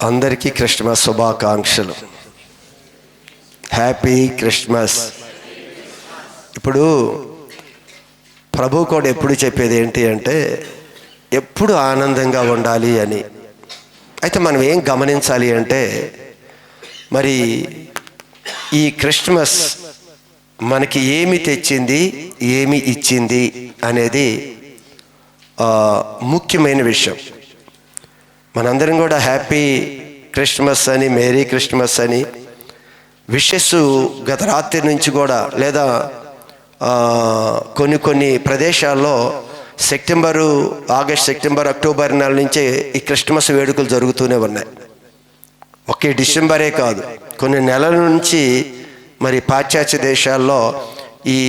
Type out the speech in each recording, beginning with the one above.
అందరికీ క్రిస్మస్ శుభాకాంక్షలు. Happy Christmas. ఇప్పుడు ప్రభు కూడా ఎప్పుడు చెప్పేది ఏంటి అంటే ఎప్పుడు ఆనందంగా ఉండాలి అని. అయితే మనం ఏం గమనించాలి అంటే మరి ఈ క్రిస్మస్ మనకి ఏమి తెచ్చింది, ఏమి ఇచ్చింది అనేది ముఖ్యమైన విషయం. మనందరం కూడా హ్యాపీ క్రిస్మస్ అని, మేరీ క్రిస్మస్ అని విషెస్ గత రాత్రి నుంచి కూడా, లేదా కొన్ని ప్రదేశాల్లో ఆగస్ట్, సెప్టెంబర్, అక్టోబర్ నెల నుంచే ఈ క్రిస్మస్ వేడుకలు జరుగుతూనే ఉన్నాయి. ఒకే డిసెంబరే కాదు, కొన్ని నెలల నుంచి మరి పాశ్చాత్య దేశాల్లో ఈ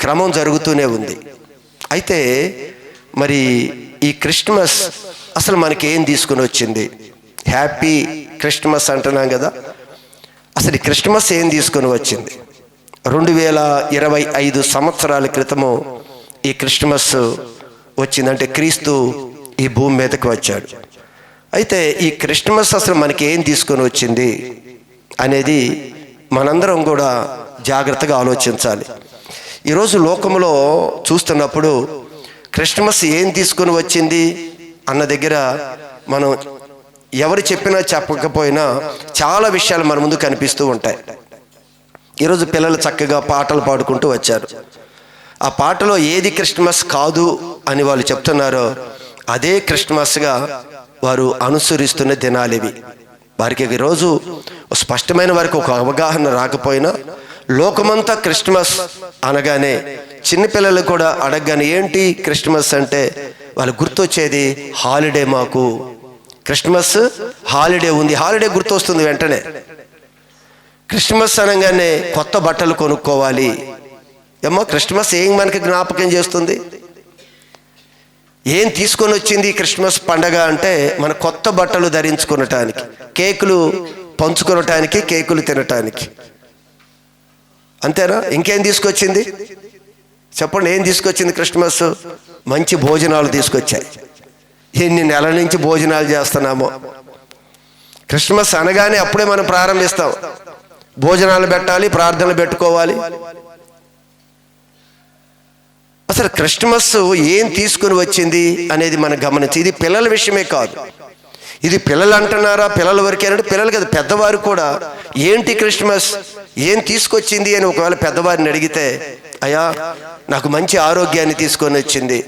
క్రమం జరుగుతూనే ఉంది. అయితే మరి ఈ క్రిస్మస్ అసలు మనకి ఏం తీసుకుని వచ్చింది? హ్యాపీ క్రిస్మస్ అంటున్నాం కదా, అసలు ఈ క్రిస్మస్ ఏం తీసుకొని వచ్చింది? 2025 సంవత్సరాల క్రితము ఈ క్రిస్మస్ వచ్చింది. అంటే క్రీస్తు ఈ భూమి మీదకి వచ్చాడు. అయితే ఈ క్రిస్మస్ అసలు మనకి ఏం తీసుకొని వచ్చింది అనేది మనందరం కూడా జాగ్రత్తగా ఆలోచించాలి. ఈరోజు లోకంలో చూస్తున్నప్పుడు క్రిస్మస్ ఏం తీసుకొని వచ్చింది అన్న దగ్గర మనం ఎవరు చెప్పినా చెప్పకపోయినా చాలా విషయాలు మన ముందు కనిపిస్తూ ఉంటాయి. ఈరోజు పిల్లలు చక్కగా పాటలు పాడుకుంటూ వచ్చారు. ఆ పాటలో ఏది క్రిస్మస్ కాదు అని వాళ్ళు చెప్తున్నారో అదే క్రిస్మస్గా వారు అనుసరిస్తున్న దినాలు ఇవి. వారికి ఈరోజు స్పష్టమైన వారికి ఒక అవగాహన రాకపోయినా లోకమంతా క్రిస్మస్ అనగానే చిన్నపిల్లలు కూడా అడగగానే ఏంటి క్రిస్మస్ అంటే వాళ్ళు గుర్తొచ్చేది హాలిడే. మాకు క్రిస్మస్ హాలిడే ఉంది, హాలిడే గుర్తొస్తుంది వెంటనే. క్రిస్మస్ అనగానే కొత్త బట్టలు కొనుక్కోవాలి. ఏమో క్రిస్మస్ ఏం మనకి జ్ఞాపకం చేస్తుంది? ఏం తీసుకొని వచ్చింది క్రిస్మస్ పండగ అంటే మన కొత్త బట్టలు ధరించుకునటానికి, కేకులు పంచుకునటానికి, కేకులు తినటానికి. అంతేనా? ఇంకేం తీసుకొచ్చింది చెప్పండి? ఏం తీసుకొచ్చింది క్రిస్మస్? మంచి భోజనాలు తీసుకొచ్చాయి. ఎన్ని నెలల నుంచి భోజనాలు చేస్తున్నామో. క్రిస్మస్ అనగానే అప్పుడే మనం ప్రారంభిస్తాం. భోజనాలు పెట్టాలి, ప్రార్థనలు పెట్టుకోవాలి. అసలు క్రిస్మస్ ఏం తీసుకుని వచ్చింది అనేది మనం గమనించి, ఇది పిల్లల విషయమే కాదు. ఇది పిల్లలు అంటున్నారా, పిల్లల వరకే అంటే పిల్లలు కదా, పెద్దవారు కూడా ఏంటి క్రిస్మస్ ఏం తీసుకొచ్చింది అని ఒకవేళ పెద్దవారిని అడిగితే, అయ్యా నాకు మంచి ఆరోగ్యాన్ని తీసుకొని వచ్చింది,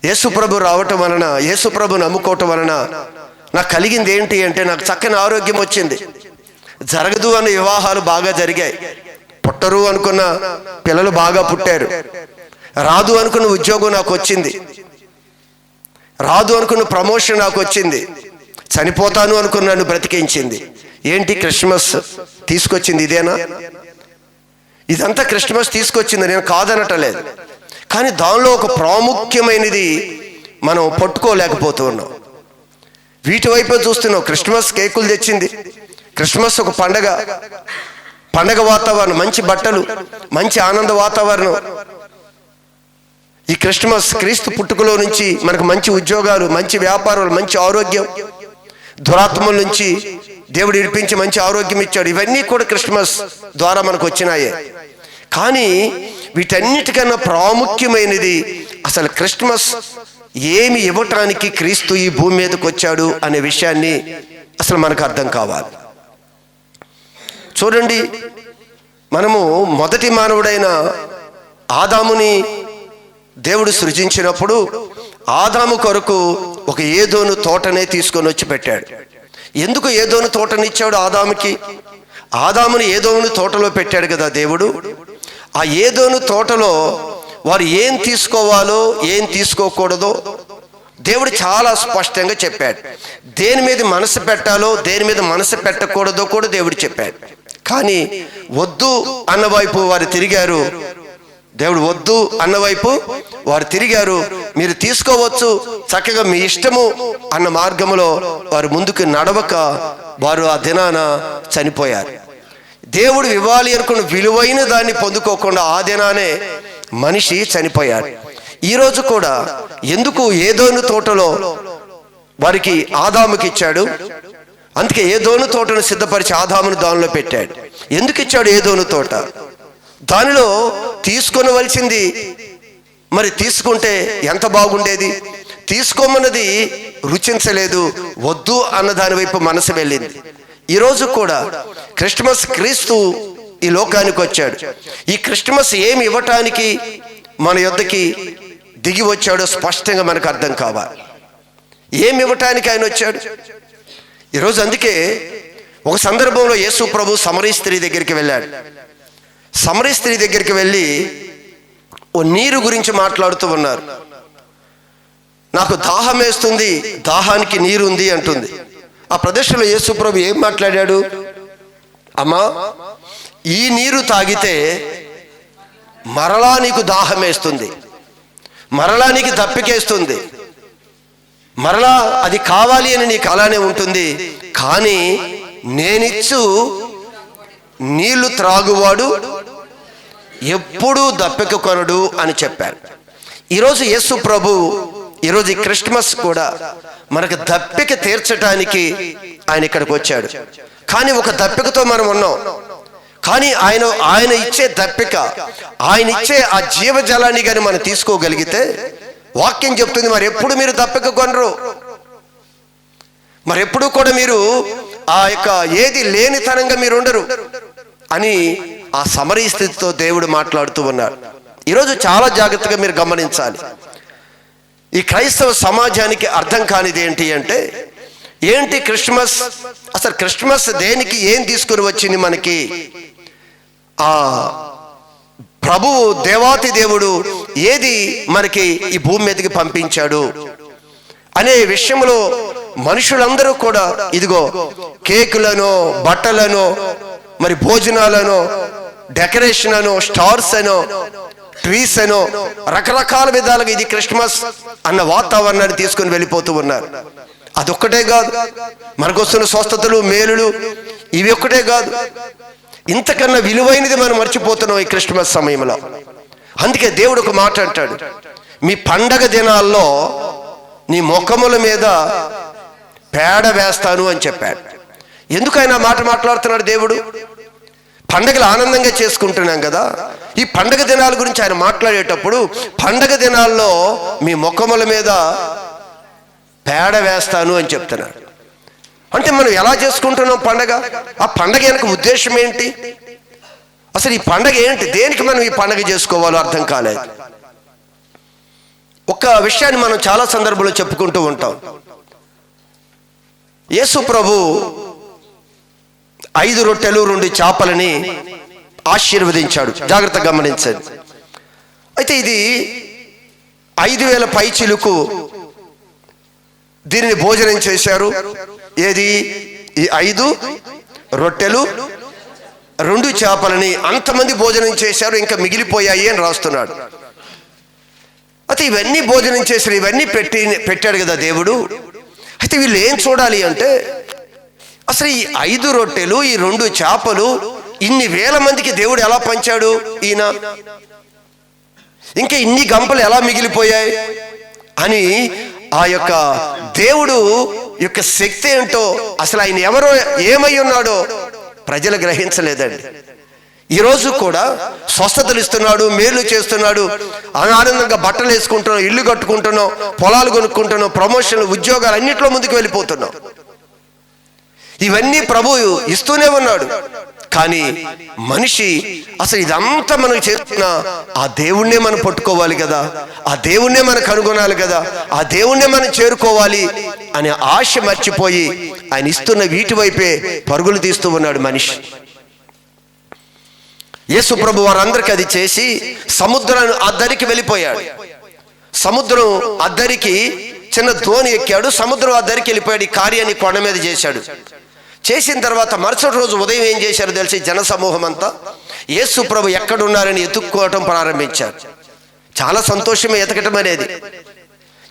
యేసుప్రభు రావటం వలన, యేసుప్రభు నమ్ముకోవటం వలన నాకు కలిగింది ఏంటి అంటే నాకు చక్కని ఆరోగ్యం వచ్చింది. జరగదు అన్న వివాహాలు బాగా జరిగాయి, పుట్టరు అనుకున్న పిల్లలు బాగా పుట్టారు, రాదు అనుకున్న ఉద్యోగం నాకు వచ్చింది, రాదు అనుకున్న ప్రమోషన్ నాకు వచ్చింది, చనిపోతాను అనుకున్న నన్ను బ్రతికించింది. ఏంటి క్రిస్మస్ తీసుకొచ్చింది? ఇదేనా? ఇదంతా క్రిస్మస్ తీసుకొచ్చింది, నేను కాదనటలేదు. కానీ దానిలో ఒక ప్రాముఖ్యమైనది మనం పట్టుకోలేకపోతూ ఉన్నాం. వీటి వైపు చూస్తున్నాం. క్రిస్మస్ కేకులు తెచ్చింది, క్రిస్మస్ ఒక పండగ వాతావరణం, మంచి బట్టలు, మంచి ఆనంద వాతావరణం. ఈ క్రిస్మస్ క్రీస్తు పుట్టుకలో నుంచి మనకు మంచి ఉద్యోగాలు, మంచి వ్యాపారాలు, మంచి ఆరోగ్యం, దురాత్మల నుంచి దేవుడు ఇడిపించి మంచి ఆరోగ్యం ఇచ్చాడు. ఇవన్నీ కూడా క్రిస్మస్ ద్వారా మనకు వచ్చినాయే. కానీ వీటన్నిటికన్నా ప్రాముఖ్యమైనది అసలు క్రిస్మస్ ఏమి ఇవ్వటానికి క్రీస్తు ఈ భూమి మీదకి వచ్చాడు అనే విషయాన్ని అసలు మనకు అర్థం కావాలి. చూడండి, మనము మొదటి మానవుడైన ఆదాముని దేవుడు సృజించినప్పుడు ఆదాము కొరకు ఒక ఏదోను తోటనే తీసుకొని వచ్చి పెట్టాడు. ఎందుకు ఏదోను తోటనిచ్చాడు ఆదాముకి? ఆదాముని ఏదోను తోటలో పెట్టాడు కదా దేవుడు. ఆ ఏదోను తోటలో వారు ఏం తీసుకోవాలో ఏం తీసుకోకూడదో దేవుడు చాలా స్పష్టంగా చెప్పాడు. దేని మీద మనసు పెట్టాలో దేని మీద మనసు పెట్టకూడదో కూడా దేవుడు చెప్పాడు. కానీ వద్దు అన్నవైపు వారు తిరిగారు. దేవుడు వద్దు అన్నవైపు వారు తిరిగారు. మీరు తీసుకోవచ్చు, చక్కగా మీ ఇష్టము అన్న మార్గంలో వారు ముందుకు నడవక వారు ఆ దినాన చనిపోయారు. దేవుడు ఇవ్వాలి అనుకున్న విలువైన దాన్ని పొందుకోకుండా ఆ దినానే మనిషి చనిపోయాడు. ఈరోజు కూడా ఎందుకు ఏదోను తోటలో వారికి ఆదాముకి ఇచ్చాడు, అందుకే ఏదోను తోటను సిద్ధపరిచి ఆదామును దానిలో పెట్టాడు. ఎందుకు ఇచ్చాడు ఏదోను తోట? దానిలో తీసుకొనవలసింది మరి తీసుకుంటే ఎంత బాగుండేది. తీసుకోమన్నది రుచించలేదు, వద్దు అన్న దాని వైపు మనసు వెళ్ళింది. ఈరోజు కూడా క్రిస్మస్ క్రీస్తు ఈ లోకానికి వచ్చాడు. ఈ క్రిస్మస్ ఏమి ఇవ్వటానికి మన యొద్దకి దిగి వచ్చాడో స్పష్టంగా మనకు అర్థం కావాలి. ఏమి ఇవ్వటానికి ఆయన వచ్చాడు ఈరోజు. అందుకే ఒక సందర్భంలో యేసు ప్రభు సమరీ స్త్రీ దగ్గరికి వెళ్ళాడు. సమరీ స్త్రీ దగ్గరికి వెళ్ళి ఓ నీరు గురించి మాట్లాడుతూ ఉన్నారు. నాకు దాహం వేస్తుంది, దాహానికి నీరు ఉంది అంటుంది. ఆ ప్రదేశంలో యేసు ప్రభు ఏం మాట్లాడాడు? అమ్మా, ఈ నీరు తాగితే మరలా నీకు దాహం వేస్తుంది, మరలా నీకు దప్పికేస్తుంది, మరలా అది కావాలి అని నీకు అలానే ఉంటుంది. కానీ నేనిచ్చు నీళ్లు త్రాగువాడు ఎప్పుడూ దప్పిక కొనడు అని చెప్పారు. ఈరోజు యేసు ప్రభు ఈరోజు ఈ క్రిస్మస్ కూడా మనకు దప్పిక తీర్చడానికి ఆయన ఇక్కడికి వచ్చాడు. కానీ ఒక దప్పికతో మనం ఉన్నాం. కానీ ఆయన ఇచ్చే దప్పిక, ఆయన ఇచ్చే ఆ జీవజలాన్ని కానీ మనం తీసుకోగలిగితే వాక్యం చెప్తుంది మరి ఎప్పుడు మీరు దప్పిక కొనరు, మరి ఎప్పుడు కూడా మీరు ఆ యొక్క ఏది లేనితనంగా మీరు ఉండరు అని ఆ సమరీ స్థితితో దేవుడు మాట్లాడుతూ ఉన్నాడు. ఈరోజు చాలా జాగ్రత్తగా మీరు గమనించాలి. ఈ క్రైస్తవ సమాజానికి అర్థం కానిది ఏంటి అంటే, ఏంటి క్రిస్మస్, అసలు క్రిస్మస్ దేనికి, ఏం తీసుకుని వచ్చింది మనకి? ఆ ప్రభువు దేవాతి దేవుడు ఏది మనకి ఈ భూమి మీదకి పంపించాడు అనే విషయంలో మనుషులందరూ కూడా ఇదిగో కేకులను, బట్టలను, మరి భోజనాలను, డెకరేషన్ అను, స్టార్స్ అనో, ట్రీస్ అనో, రకరకాల విధాలుగా ఇది క్రిస్మస్ అన్న వాతావరణాన్ని తీసుకుని వెళ్ళిపోతూ ఉన్నారు. అదొక్కటే కాదు, మనకు వస్తున్న స్వస్థతలు, మేలులు ఇవి ఒక్కటే కాదు, ఇంతకన్నా విలువైనది మనం మర్చిపోతున్నాం ఈ క్రిస్మస్ సమయంలో. అందుకే దేవుడు ఒక మాట అంటాడు, మీ పండగ దినాల్లో నీ ముఖముల మీద పేడ వేస్తాను అని చెప్పాడు. ఎందుకు ఆయన మాట మాట్లాడుతున్నాడు దేవుడు? పండగలు ఆనందంగా చేసుకుంటున్నాం కదా, ఈ పండగ దినాల గురించి ఆయన మాట్లాడేటప్పుడు పండగ దినాల్లో మీ ముఖముల మీద పేడ వేస్తాను అని చెప్తున్నాడు. అంటే మనం ఎలా చేసుకుంటున్నాం పండగ? ఆ పండగ వెనక ఉద్దేశం ఏంటి? అసలు ఈ పండగ ఏంటి? దేనికి మనం ఈ పండగ చేసుకోవాలో అర్థం కాలేదు. ఒక విషయాన్ని మనం చాలా సందర్భంలో చెప్పుకుంటూ ఉంటాం. యేసు ప్రభు 5 రొట్టెలు 2 చేపలని ఆశీర్వదించాడు. జాగ్రత్తగా గమనించండి. అయితే ఇది 5,000 పైచిలుకు దీనిని భోజనం చేశారు. ఏది? ఈ 5 రొట్టెలు 2 చేపలని అంతమంది భోజనం చేశారు, ఇంకా మిగిలిపోయాయి అని రాస్తున్నాడు. అయితే ఇవన్నీ భోజనం చేశారు, ఇవన్నీ పెట్టాడు కదా దేవుడు. అయితే వీళ్ళు ఏం చూడాలి అంటే, అసలు ఈ 5 రొట్టెలు, ఈ 2 చేపలు ఇన్ని వేల మందికి దేవుడు ఎలా పంచాడు ఈయన? ఇంకా ఇన్ని గంపలు ఎలా మిగిలిపోయాయి అని ఆ యొక్క దేవుడు యొక్క శక్తి ఏంటో, అసలు ఆయన ఎవరో, ఏమై ఉన్నాడో ప్రజలు గ్రహించలేదండి. ఈరోజు కూడా స్వస్థతలు ఇస్తున్నాడు, మేలు చేస్తున్నాడు, ఆనందంగా బట్టలు వేసుకుంటున్నాం, ఇల్లు కట్టుకుంటున్నాం, పొలాలు కొనుక్కుంటున్నాం, ప్రమోషన్లు, ఉద్యోగాలు అన్నింటిలో ముందుకు వెళ్ళిపోతున్నాం. ఇవన్నీ ప్రభు ఇస్తూనే ఉన్నాడు. కానీ మనిషి అసలు ఇదంతా మనం చేస్తున్న ఆ దేవుణ్ణే మనం పట్టుకోవాలి కదా, ఆ దేవుణ్ణే మనం కనుగొనాలి కదా, ఆ దేవుణ్ణే మనం చేరుకోవాలి అనే ఆశ మర్చిపోయి ఆయన ఇస్తున్న వీటి వైపే పరుగులు తీస్తూ ఉన్నాడు మనిషి. యేసు ప్రభు వారందరికీ అది చేసి సముద్రం అద్దరికి వెళ్ళిపోయాడు. సముద్రం అద్దరికి చిన్న ధోని ఎక్కాడు, సముద్రం అద్దరికి వెళ్ళిపోయాడు. ఈ కార్యాన్ని కొండ మీద చేశాడు. చేసిన తర్వాత మరుసటి రోజు ఉదయం ఏం చేశారో తెలిసి జన సమూహం అంతా యేసు ప్రభు ఎక్కడున్నారని ఎత్తుక్కోవటం ప్రారంభించారు. చాలా సంతోషమే ఎతకటం అనేది.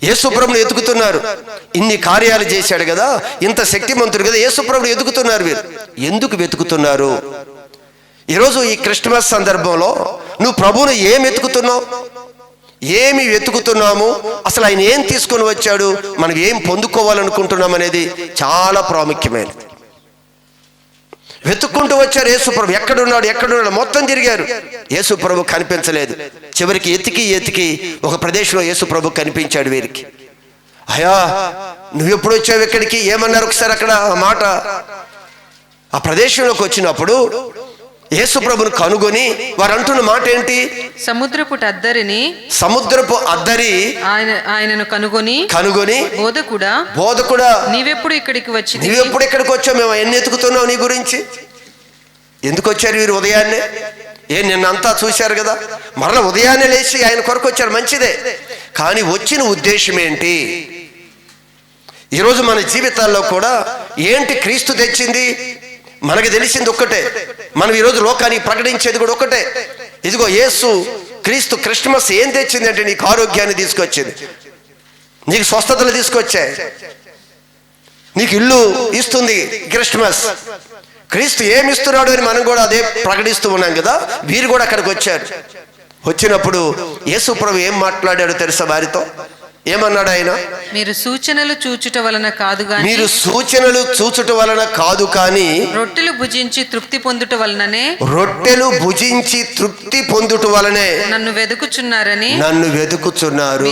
యేసు ప్రభుని ఎతుకుతున్నారు. ఇన్ని కార్యాలు చేశాడు కదా, ఇంత శక్తిమంతుడు కదా, యేసు ప్రభుని ఎతుకుతున్నారు. వీరు ఎందుకు వెతుకుతున్నారు? ఈరోజు ఈ క్రిస్మస్ సందర్భంలో నువ్వు ప్రభువును ఏం ఎతుకుతున్నావు, ఏమి వెతుకుతున్నాము, అసలు ఆయన ఏం తీసుకొని వచ్చాడు, మనం ఏం పొందుకోవాలనుకుంటున్నాం అనేది చాలా ప్రాముఖ్యమైనది. వెతుక్కుంటూ వచ్చారు యేసుప్రభు ఎక్కడున్నాడు మొత్తం తిరిగారు. యేసుప్రభు కనిపించలేదు. చివరికి ఎతికి ఒక ప్రదేశంలో యేసుప్రభు కనిపించాడు వీరికి. అయ్యా, నువ్వు ఎప్పుడు వచ్చావు ఇక్కడికి? ఏమన్నారు ఒకసారి అక్కడ మాట. ఆ ప్రదేశంలోకి వచ్చినప్పుడు యేసుప్రభుని కనుగొని వారు అంటున్న మాట ఏంటి? సముద్రపు అద్దరి ఆయనను కనుగొని బోధకుడా నీవెప్పుడు ఇక్కడికి వచ్చావు? మేము ఎన్ని ఎత్తుకుతున్నావు నీ గురించి? ఎందుకు వచ్చారు వీరు ఉదయాన్నే? నిన్నంతా చూశారు కదా, మరలా ఉదయాన్నే లేచి ఆయన కొరకు వచ్చారు, మంచిదే. కానీ వచ్చిన ఉద్దేశం ఏంటి? ఈరోజు మన జీవితాల్లో కూడా ఏంటి క్రీస్తు తెచ్చింది? మనకి తెలిసింది ఒక్కటే, మనం ఈరోజు లోకానికి ప్రకటించేది కూడా ఒక్కటే. ఇదిగో యేసు క్రీస్తు క్రిస్మస్ ఏం తెచ్చింది అంటే నీకు ఆరోగ్యాన్ని తీసుకొచ్చింది, నీకు స్వస్థతలు తీసుకొచ్చాయి, నీకు ఇల్లు ఇస్తుంది క్రిస్మస్. క్రీస్తు ఏమి ఇస్తున్నాడు అని మనం కూడా అదే ప్రకటిస్తూ ఉన్నాం కదా. వీరు కూడా అక్కడికి వచ్చారు. వచ్చినప్పుడు యేసు ప్రభు ఏం మాట్లాడాడు తెలుసా వారితో? ఏమన్నాడు ఆయన? మీరు సూచనలు చూచుట వలన కాదు కానీ రొట్టెలు భుజించి తృప్తి పొందుట వలనే నన్ను వెదుకుచున్నారు.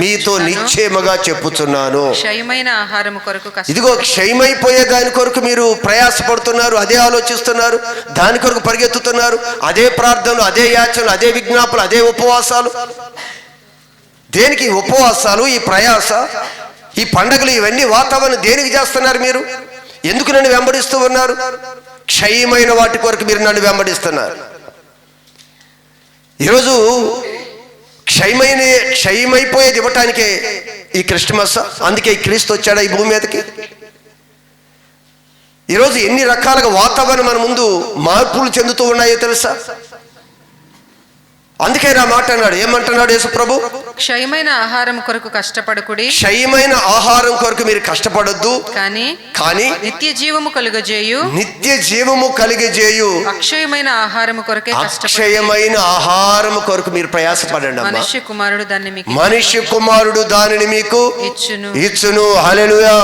మీతో నిశ్చయముగా చెప్పుచున్నాను. క్షయమైన ఆహారం కొరకు ఇదిగో క్షయమైపోయే దాని కొరకు మీరు ప్రయాసపడుతున్నారు, అదే ఆలోచిస్తున్నారు, దాని కొరకు పరిగెత్తుతున్నారు. అదే ప్రార్థనలు, అదే యాచనలు, అదే విజ్ఞాపనలు, అదే ఉపవాసాలు. దేనికి ఉపవాసాలు, ఈ ప్రయాస, ఈ పండగలు, ఇవన్నీ వాతావరణం దేనికి చేస్తున్నారు మీరు? ఎందుకు నన్ను వెంబడిస్తూ ఉన్నారు? క్షయమైన వాటి కొరకు మీరు నన్ను వెంబడిస్తున్నారు. ఈరోజు క్షయమైపోయేది ఇవ్వటానికే ఈ క్రిస్మస్. అందుకే ఈ క్రీస్తు వచ్చాడా ఈ భూమి మీదకి? ఈరోజు ఎన్ని రకాలుగా వాతావరణం మన ముందు మార్పులు చెందుతూ ఉన్నాయో తెలుసా? అందుకే నా మాట అన్నాడు. ఏమంటున్నాడు యేసు ప్రభు? క్షయమైన ఆహారం కొరకు కష్టపడకుడి. క్షయమైన ఆహారం కొరకు మీరు కష్టపడొద్దు, కానీ నిత్య జీవము కలుగజేయు అక్షయమైన ఆహారం కొరకే అక్షయమైన ఆహారం కొరకు మీరు ప్రయాసపడండి. మనుష్య కుమారుడు దానిని మీకు ఇచ్చును. హల్లెలూయా.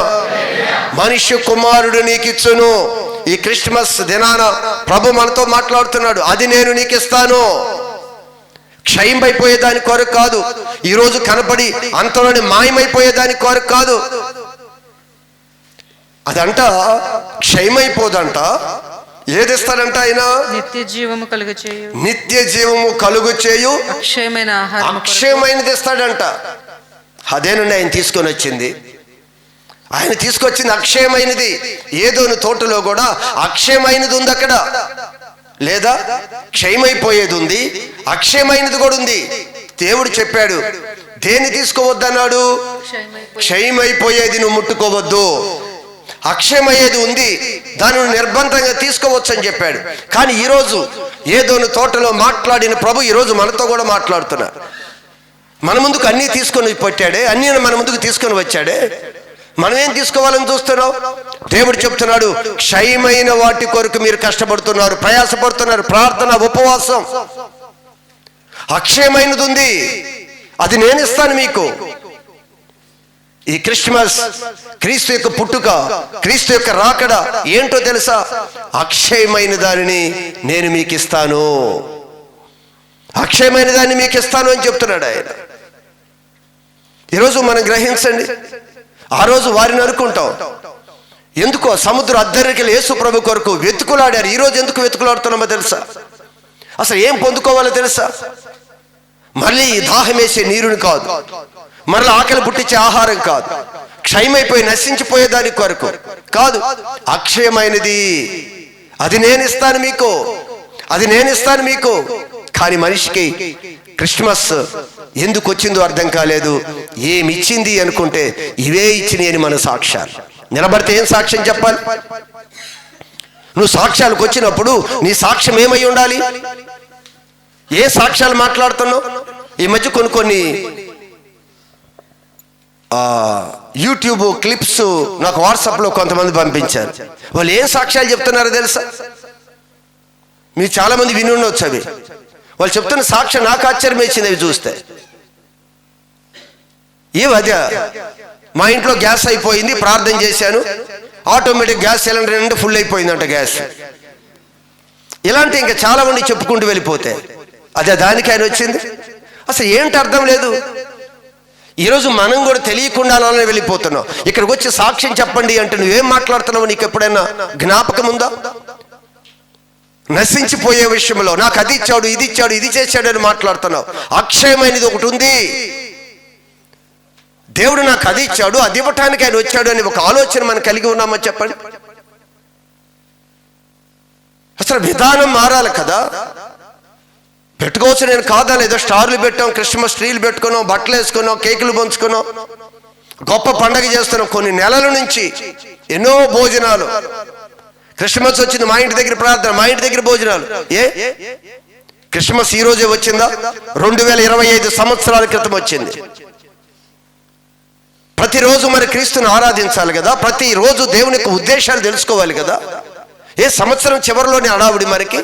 మనుష్య కుమారుడు నీకు ఇచ్చును. ఈ క్రిస్మస్ దినాన ప్రభు మనతో మాట్లాడుతున్నాడు. అది నేను నీకు ఇస్తాను. క్షయమైపోయేదాని కొరకు కాదు, ఈరోజు కనపడి అంతలోనే మాయమైపోయేదాని కొరకు కాదు. అదంట క్షయమైపోదంట. ఏది ఇస్తాడంట ఆయన? నిత్య జీవము కలుగు చేయు అక్షయమైనది ఇస్తాడంట. అదేనండి ఆయన తీసుకొని వచ్చింది. ఆయన తీసుకొచ్చింది అక్షయమైనది. ఏదోని తోటలో కూడా అక్షయమైనది ఉంది అక్కడ, లేదా క్షయమైపోయేది ఉంది, అక్షయమైనది కూడా ఉంది. దేవుడు చెప్పాడు, దేన్ని తీసుకోవద్దన్నాడు? క్షయమైపోయేది నువ్వు ముట్టుకోవద్దు. అక్షయమయ్యేది ఉంది, దానిని నిర్బంధంగా తీసుకోవచ్చు అని చెప్పాడు. కానీ ఈరోజు ఏదోని తోటలో మాట్లాడిన ప్రభు ఈరోజు మనతో కూడా మాట్లాడుతున్నారు. మన ముందుకు అన్నీ తీసుకొని పెట్టాడే, అన్నీ మన ముందుకు తీసుకొని వచ్చాడే. మనం ఏం తీసుకోవాలని చూస్తున్నావు? దేవుడు చెప్తున్నాడు, క్షయమైన వాటి కొరకు మీరు కష్టపడుతున్నారు, ప్రయాసపడుతున్నారు. ప్రార్థన, ఉపవాసం. అక్షయమైనది ఉంది, అది నేను ఇస్తాను మీకు. ఈ క్రిస్మస్, క్రీస్తు యొక్క పుట్టుక, క్రీస్తు యొక్క రాకడ ఏంటో తెలుసా? అక్షయమైన దానిని నేను మీకు ఇస్తాను, అక్షయమైన దాన్ని మీకు ఇస్తాను అని చెప్తున్నాడు ఆయన. ఈరోజు మనం గ్రహించండి. ఆ రోజు వారిని అనుకుంటాం, ఎందుకో సముద్ర అద్దరికి యేసు ప్రభు కొరకు వెతుకులాడారు. ఈరోజు ఎందుకు వెతుకులాడుతున్నామో తెలుసా? అసలు ఏం పొందుకోవాలో తెలుసా? మళ్ళీ దాహం వేసే నీరుని కాదు, మరలా ఆకలి పుట్టించే ఆహారం కాదు, క్షయమైపోయి నశించిపోయే దాని కొరకు కాదు, అక్షయమైనది. అది నేను ఇస్తాను మీకు. కానీ మనిషికి క్రిస్మస్ ఎందుకు వచ్చిందో అర్థం కాలేదు. ఏమి ఇచ్చింది అనుకుంటే ఇవే ఇచ్చినాయి అని మన సాక్ష్యాలు. నిలబడితే ఏం సాక్ష్యం చెప్పాలి? నువ్వు సాక్ష్యాలకు వచ్చినప్పుడు నీ సాక్ష్యం ఏమై ఉండాలి? ఏ సాక్ష్యాలు మాట్లాడుతున్నావు? ఈ మధ్య కొన్ని యూట్యూబ్ క్లిప్స్ నాకు వాట్సాప్లో కొంతమంది పంపించారు. వాళ్ళు ఏం సాక్ష్యాలు చెప్తున్నారో తెలుసా? మీరు చాలా మంది విని ఉండొచ్చు అవి. వాళ్ళు చెప్తున్న సాక్ష్యం నాకు ఆశ్చర్యం వేసింది అవి చూస్తే. ఈ మధ్య మా ఇంట్లో గ్యాస్ అయిపోయింది, ప్రార్థన చేశాను, ఆటోమేటిక్ గ్యాస్ సిలిండర్ నిండా ఫుల్ అయిపోయిందంట గ్యాస్. ఇలాంటి ఇంకా చాలా మంది చెప్పుకుంటూ వెళ్ళిపోతే అదే దానికి ఆయన వచ్చింది. అసలు ఏంటి అర్థం లేదు. ఈరోజు మనం కూడా తెలియకుండా అలానే వెళ్ళిపోతున్నాం. ఇక్కడికి వచ్చి సాక్ష్యం చెప్పండి అంటే నువ్వేం మాట్లాడుతున్నావు నీకు ఎప్పుడైనా జ్ఞాపకం ఉందా? నశించిపోయే విషయంలో నాకు అది ఇచ్చాడు, ఇది ఇచ్చాడు, ఇది చేశాడు అని మాట్లాడుతున్నావు. అక్షయమైనది ఒకటి ఉంది. దేవుడు నాకు అది ఇచ్చాడు, అది ఇవ్వటానికి ఆయన వచ్చాడు అని ఒక ఆలోచన మనం కలిగి ఉన్నామా చెప్పండి. అసలు విధానం మారాలి కదా. పెట్టుకోవచ్చు, నేను కాదని ఏదో స్టార్లు పెట్టాం, క్రిస్మస్ ట్రీలు పెట్టుకున్నాం, బట్టలు వేసుకున్నాం, కేకులు పంచుకున్నాం, గొప్ప పండగ చేస్తున్నాం. కొన్ని నెలల నుంచి ఎన్నో భోజనాలు. క్రిస్మస్ వచ్చింది, మా ఇంటి దగ్గర ప్రార్థన, మా ఇంటి దగ్గర భోజనాలు. క్రిస్మస్ ఈ రోజే వచ్చిందా? 2025 సంవత్సరాల క్రితం వచ్చింది. ప్రతిరోజు మరి క్రీస్తుని ఆరాధించాలి కదా, ప్రతిరోజు దేవుని యొక్క ఉద్దేశాలు తెలుసుకోవాలి కదా. ఏ సంవత్సరం చివరిలోనే హడావుడి, మనకి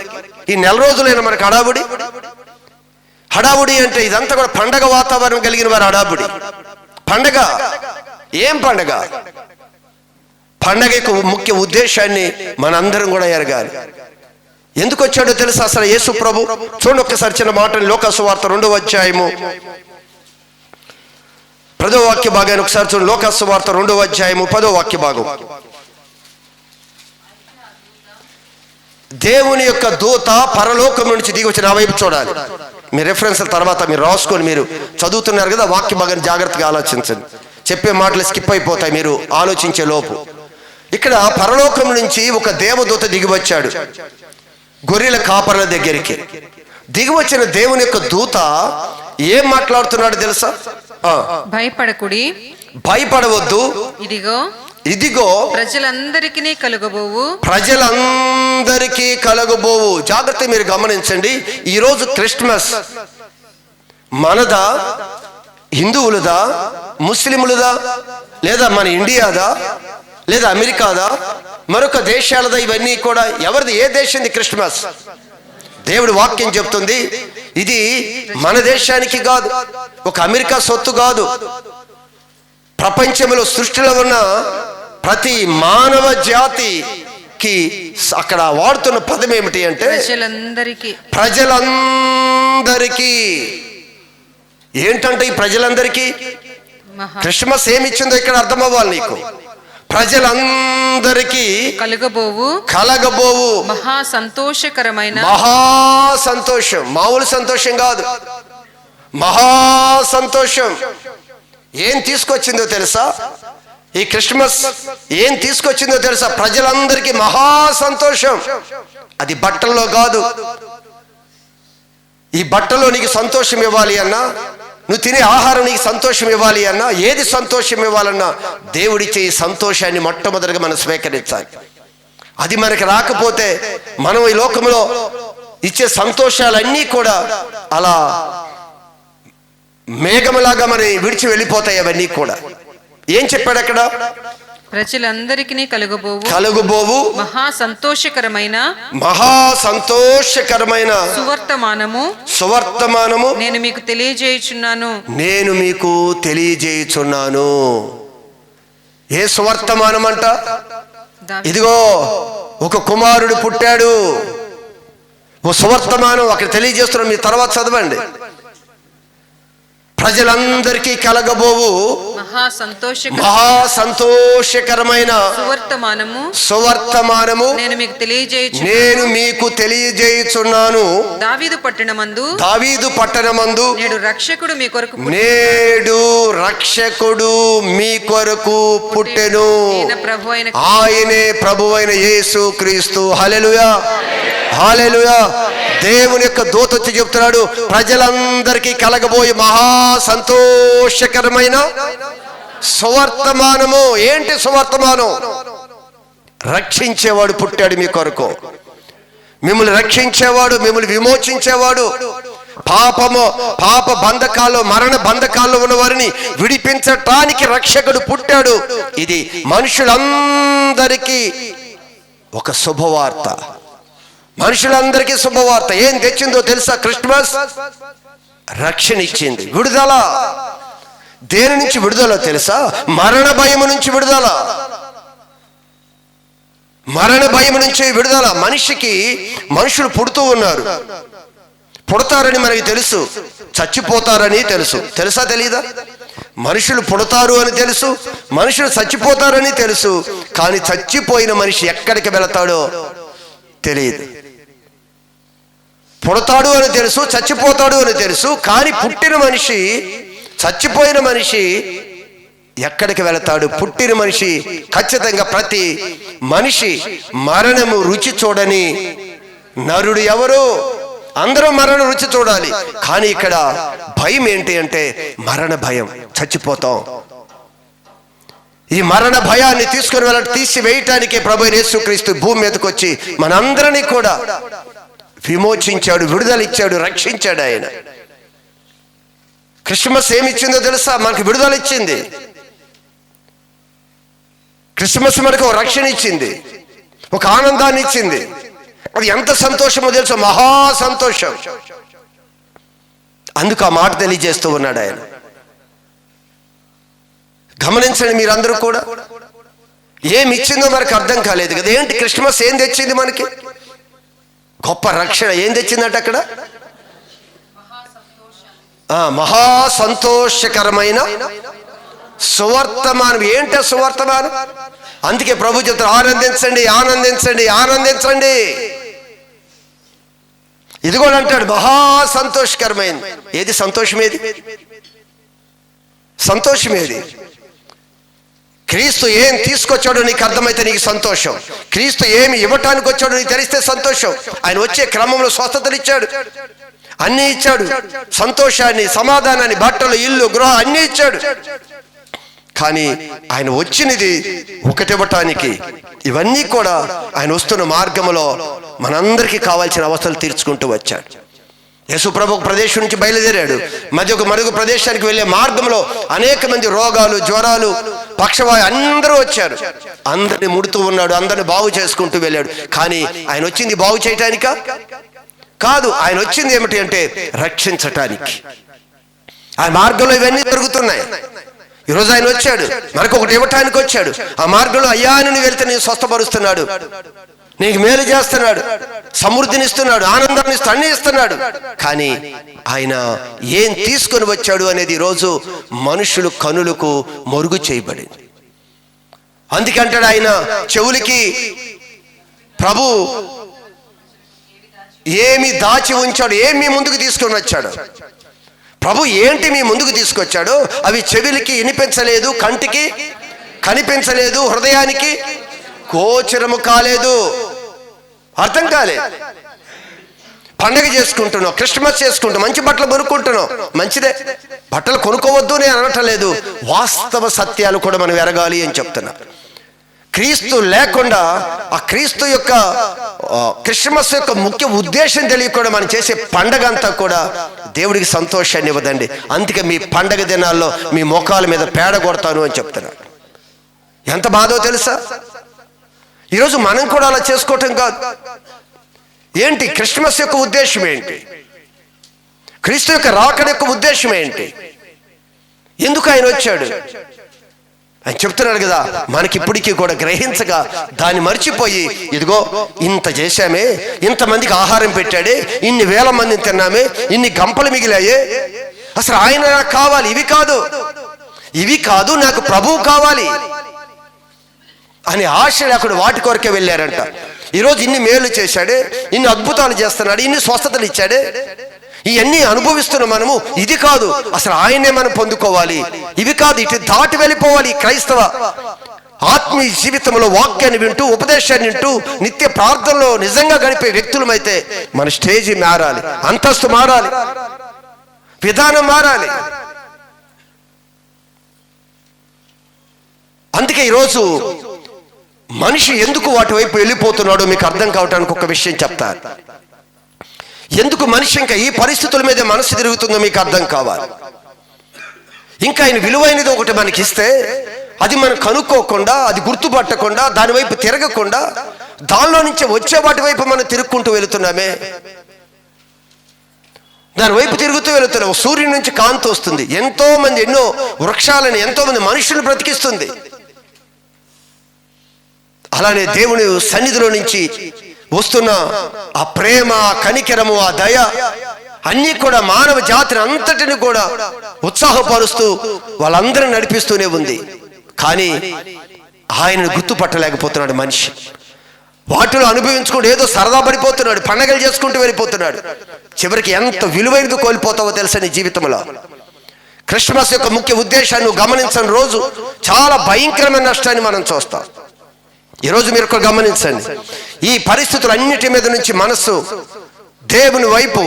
ఈ నెల రోజులైనా మనకి హడావుడి. హడావుడి అంటే ఇదంతా కూడా పండగ వాతావరణం కలిగిన వారు హడావుడి. పండగ ఏం పండగ? పండగ యొక్క ముఖ్య ఉద్దేశాన్ని మనందరం కూడా ఎరగాలి. ఎందుకు వచ్చాడో తెలుసా అసలు యేసు ప్రభు? చూడండి ఒక్కసారి చిన్న మాటని లోకాసు వార్త 2వ అధ్యాయము 10వ వాక్య భాగాన్ని ఒకసారి చూడండి. లోకాసు వార్త 2వ అధ్యాయము 10వ వాక్య భాగం. దేవుని యొక్క దూత పరలోకం నుంచి దిగి వచ్చి నా వైపు చూడాలి. మీ రెఫరెన్స్ తర్వాత మీరు రాసుకొని మీరు చదువుతున్నారు కదా, వాక్య భాగాన్ని జాగ్రత్తగా ఆలోచించండి. చెప్పే మాటలు స్కిప్ అయిపోతాయి మీరు ఆలోచించే లోపు. ఇక్కడ పరలోకం నుంచి ఒక దేవదూత దిగి వచ్చాడు గొర్రెల కాపర్ల దగ్గరికి. దిగి వచ్చిన దేవుని యొక్క దూత ఏం మాట్లాడుతున్నాడు తెలుసా? భయపడకుడి, భయపడవద్దు, ఇదిగో ప్రజలందరికీ కలగబోవు. జాగ్రత్త మీరు గమనించండి. ఈరోజు క్రిస్మస్ మనదా, హిందువులదా, ముస్లింలదా, లేదా మన ఇండియాదా, లేదా అమెరికాదా, మరొక దేశాలదా? ఇవన్నీ కూడా ఎవరిది? ఏ దేశంది క్రిస్మస్? దేవుడి వాక్యం చెప్తుంది ఇది మన దేశానికి కాదు, ఒక అమెరికా సొత్తు కాదు. ప్రపంచంలో సృష్టిలో ఉన్న ప్రతి మానవ జాతికి అక్కడ వాడుతున్న పదం ఏమిటి అంటే ప్రజలందరికీ. ఏంటంటే ఈ ప్రజలందరికీ క్రిస్మస్ ఏమిచ్చిందో ఇక్కడ అర్థం అవ్వాలి నీకు. ప్రజలందరికీ కలగబోవు మహా సంతోషకరమైన, మహా సంతోషం, మామూలు సంతోషం కాదు, మహా సంతోషం. ఏం తీసుకొచ్చిందో తెలుసా ఈ క్రిస్మస్? ఏం తీసుకొచ్చిందో తెలుసా? ప్రజలందరికీ మహా సంతోషం. అది బట్టల్లో కాదు. ఈ బట్టలో నీకు సంతోషం ఇవ్వాలి అన్నా, నువ్వు తినే ఆహారం నీకు సంతోషం ఇవ్వాలి అన్నా, ఏది సంతోషం ఇవ్వాలన్నా దేవుడిచ్చే ఈ సంతోషాన్ని మొట్టమొదటిగా మనం స్వీకరించాలి. అది మనకి రాకపోతే మనం ఈ లోకంలో ఇచ్చే సంతోషాలన్నీ కూడా అలా మేఘములాగా మరి విడిచి వెళ్ళిపోతాయి. అవన్నీ కూడా ఏం చెప్పాడు అక్కడ? ప్రజలందరికీ కలుగుబోవు మహా సంతోషకరమైన సువర్తమానము నేను మీకు తెలియజేయుచున్నాను. ఏ సువర్తమానం అంట? ఇదిగో ఒక కుమారుడు పుట్టాడు. ఓ సువర్తమానం అక్కడ తెలియజేస్తున్నాను. మీ తర్వాత చదవండి. ప్రజలందరికీ కలగబోవు మహా సంతోషకరమైన సువర్తమానము నేను మీకు తెలియజేయుచున్నాను. దావీదు పట్టణమందు నేడు రక్షకుడు మీ కొరకు పుట్టెను. ఆయనే ప్రభువైన యేసు క్రీస్తు. హల్లెలూయా, హల్లెలూయా. దేవుని యొక్క దూత వచ్చి చెప్తున్నాడు, ప్రజలందరికీ కలగబోయే మహా సంతోషకరమైన సువర్తమానము. ఏంటి సువర్తమానం? రక్షించేవాడు పుట్టాడు మీ కొరకు. మిమ్మల్ని రక్షించేవాడు, మిమ్మల్ని విమోచించేవాడు, పాప బంధకాల్లో, మరణ బంధకాల్లో ఉన్న వారిని విడిపించటానికి రక్షకుడు పుట్టాడు. ఇది మనుషులందరికీ ఒక శుభవార్త. మనుషులందరికీ శుభవార్త. ఏం తెచ్చిందో తెలుసా క్రిస్మస్? రక్షణ ఇచ్చింది, విడుదల. దేని నుంచి విడుదల తెలుసా? మరణ భయము నుంచి విడుదల. మరణ భయం నుంచి విడుదల. మనుషులు పుడుతూ ఉన్నారు, పుడతారని మనకి తెలుసు, చచ్చిపోతారని తెలుసు. తెలుసా తెలీదా? మనుషులు పుడతారు అని తెలుసు, మనుషులు చచ్చిపోతారని తెలుసు. కానీ చచ్చిపోయిన మనిషి ఎక్కడికి వెళతాడో తెలియదు. పుడతాడు అని తెలుసు, చచ్చిపోతాడు అని తెలుసు. కానీ పుట్టిన మనిషి, చచ్చిపోయిన మనిషి ఎక్కడికి వెళతాడు? పుట్టిన మనిషి ఖచ్చితంగా, ప్రతి మనిషి మరణము రుచి చూడని నరుడు ఎవరు? అందరూ మరణ రుచి చూడాలి. కానీ ఇక్కడ భయం ఏంటి అంటే మరణ భయం, చచ్చిపోతాం. ఈ మరణ భయాన్ని తీసుకుని తీసివేయటానికి ప్రభు యేసుక్రీస్తు భూమి మీదకి వచ్చి మనందరినీ కూడా విమోచించాడు, విడుదల ఇచ్చాడు, రక్షించాడు. ఆయన క్రిస్మస్ ఏమిచ్చిందో తెలుసా? మనకు విడుదల ఇచ్చింది. క్రిస్మస్ మనకు ఒక రక్షణ ఇచ్చింది, ఒక ఆనందాన్ని ఇచ్చింది. అది ఎంత సంతోషమో తెలుసా? మహా సంతోషం. అందుకు ఆ మాట తెలియజేస్తూ ఉన్నాడు ఆయన. గమనించండి మీరందరూ కూడా. ఏమి ఇచ్చిందో మనకు అర్థం కాలేదు కదా. ఏంటి క్రిస్మస్ ఏం తెచ్చింది మనకి? గొప్ప రక్షణ. ఏం తెచ్చిందంటే అక్కడ మహా సంతోషకరమైన సువర్తమానం. ఏంటో సువర్తమానం? అందుకే ప్రభు చెప్తారు, ఆనందించండి, ఆనందించండి, ఆనందించండి. ఇది కూడా అంటాడు మహా సంతోషకరమైంది. ఏది సంతోషం? ఏది సంతోషం? ఏది? క్రీస్తు ఏం తీసుకొచ్చాడో నీకు అర్థమైతే నీకు సంతోషం. క్రీస్తు ఏమి ఇవ్వటానికి వచ్చాడో నీకు తెలిస్తే సంతోషం. ఆయన వచ్చే క్రమంలో స్వస్థతలు ఇచ్చాడు, అన్నీ ఇచ్చాడు, సంతోషాన్ని, సమాధానాన్ని, బట్టలు, ఇల్లు, గృహం అన్నీ ఇచ్చాడు. కానీ ఆయన వచ్చినది ఒకటివ్వటానికి. ఇవన్నీ కూడా ఆయన వస్తున్న మార్గంలో మనందరికీ కావాల్సిన అవసరాలు తీర్చుకుంటూ వచ్చాడు. యేసు ప్రభు ఒక ప్రదేశం నుంచి బయలుదేరాడు, మరొక ప్రదేశానికి వెళ్ళే మార్గంలో అనేక మంది రోగాలు, జ్వరాలు, పక్షవాయు అందరూ వచ్చారు. అందరిని ముడుతూ ఉన్నాడు, అందరిని బాగు చేసుకుంటూ వెళ్ళాడు. కానీ ఆయన వచ్చింది బాగు చేయటానికా? కాదు. ఆయన వచ్చింది ఏమిటి అంటే రక్షించటానికి. ఆ మార్గంలో ఇవన్నీ జరుగుతున్నాయి. ఈరోజు ఆయన వచ్చాడు, మనకు ఒకటి ఇవ్వటానికి వచ్చాడు. ఆ మార్గంలో అయ్యా నువ్వు వెళ్తే నేను స్వస్థపరుస్తున్నాడు, నీకు మేలు చేస్తున్నాడు, సమృద్ధినిస్తున్నాడు, ఆనందాన్ని అన్ని ఇస్తున్నాడు. కానీ ఆయన ఏం తీసుకొని వచ్చాడు అనేది ఈరోజు మనుషులు కనులకు మరుగు చేయబడింది. అందుకంటాడు ఆయన చెవులకి, ప్రభు ఏమి దాచి ఉంచాడు, ఏమి మీ ముందుకు తీసుకొని వచ్చాడు. ప్రభు ఏంటి మీ ముందుకు తీసుకొచ్చాడు? అవి చెవులకి వినిపించలేదు, కంటికి కనిపించలేదు, హృదయానికి గోచరము కాలేదు, అర్థం కాలేదు. పండగ చేసుకుంటున్నాం, క్రిస్మస్ చేసుకుంటాం, మంచి బట్టలు కొనుక్కుంటున్నాం, మంచిదే. బట్టలు కొనుక్కోవద్దు నేను అనటం లేదు. వాస్తవ సత్యాలు కూడా మనం ఎరగాలి అని చెప్తున్నా. క్రీస్తు లేకుండా ఆ క్రీస్తు యొక్క క్రిస్మస్ యొక్క ముఖ్య ఉద్దేశం తెలియకుండా మనం చేసే పండగ అంతా కూడా దేవుడికి సంతోషాన్ని ఇవ్వదండి. అందుకే మీ పండగ దినాల్లో మీ మోకాల మీద పేడ కొడతాను అని చెప్తున్నాడు. ఎంత బాధో తెలుసా? ఈరోజు మనం కూడా అలా చేసుకోవటం కాదు. ఏంటి క్రిస్మస్ యొక్క ఉద్దేశం ఏంటి? క్రీస్తు యొక్క రాకడ యొక్క ఉద్దేశం ఏంటి? ఎందుకు ఆయన వచ్చాడు అని చెప్తున్నాడు కదా. మనకి ఇప్పటికీ కూడా గ్రహించగా దాన్ని మర్చిపోయి, ఇదిగో ఇంత చేశామే, ఇంతమందికి ఆహారం పెట్టాడే, ఇన్ని వేల మందిని తిన్నామే, ఇన్ని గంపలు మిగిలాయే, అసలు ఆయన నాకు కావాలి, ఇవి కాదు నాకు ప్రభువు కావాలి అని ఆశ లేకుండా వాటి కొరకే వెళ్ళారంట. ఈరోజు ఇన్ని మేలు చేశాడే, ఇన్ని అద్భుతాలు చేస్తున్నాడు, ఇన్ని స్వస్థతలు ఇచ్చాడే, ఇవన్నీ అనుభవిస్తున్న మనము ఇది కాదు, అసలు ఆయనే మనం పొందుకోవాలి, ఇవి కాదు, ఇటు దాటి వెళ్ళిపోవాలి. క్రైస్తవ ఆత్మీయ జీవితంలో వాక్యాన్ని వింటూ, ఉపదేశాన్ని వింటూ, నిత్య ప్రార్థనలో నిజంగా గడిపే వ్యక్తులమైతే మన స్టేజీ మారాలి, అంతస్తు మారాలి, విధానం మారాలి. అందుకే ఈరోజు మనిషి ఎందుకు వాటి వైపు వెళ్ళిపోతున్నాడో మీకు అర్థం కావటానికి ఒక విషయం చెప్తారు. ఎందుకు మనిషి ఇంకా ఈ పరిస్థితుల మీద మనసు తిరుగుతుందో మీకు అర్థం కావాలి. ఇంకా ఆయన విలువైనది ఒకటి మనకి ఇస్తే అది మనం కనుక్కోకుండా, అది గుర్తుపట్టకుండా, దాని వైపు తిరగకుండా, దానిలో నుంచి వచ్చే వాటి వైపు మనం తిరుగుకుంటూ వెళుతున్నామే. దాని వైపు తిరుగుతూ వెళుతున్నాం. సూర్యుడి నుంచి కాంతి వస్తుంది, ఎంతో మంది ఎన్నో వృక్షాలను, ఎంతో మంది మనుషులను బ్రతికిస్తుంది. అలానే దేవుని సన్నిధిలో నుంచి వస్తున్న ఆ ప్రేమ, కనికరము, ఆ దయ అన్నీ కూడా మానవ జాతిని అంతటిని కూడా ఉత్సాహపరుస్తూ వాళ్ళందరిని నడిపిస్తూనే ఉంది. కానీ ఆయనను గుర్తుపట్టలేకపోతున్నాడు మనిషి. వాటిలో అనుభవించుకుంటూ ఏదో సరదా పడిపోతున్నాడు, పండగలు చేసుకుంటూ వెళ్ళిపోతున్నాడు. చివరికి ఎంత విలువైనది కోల్పోతావో తెలుసా నీ జీవితంలో. క్రిస్మస్ యొక్క ముఖ్య ఉద్దేశాన్ని గమనించని రోజు చాలా భయంకరమైన నష్టాన్ని మనం చూస్తాం. ఈరోజు మీరు ఒక గమనించండి, ఈ పరిస్థితులన్నిటి మీద నుంచి మనస్సు దేవుని వైపు,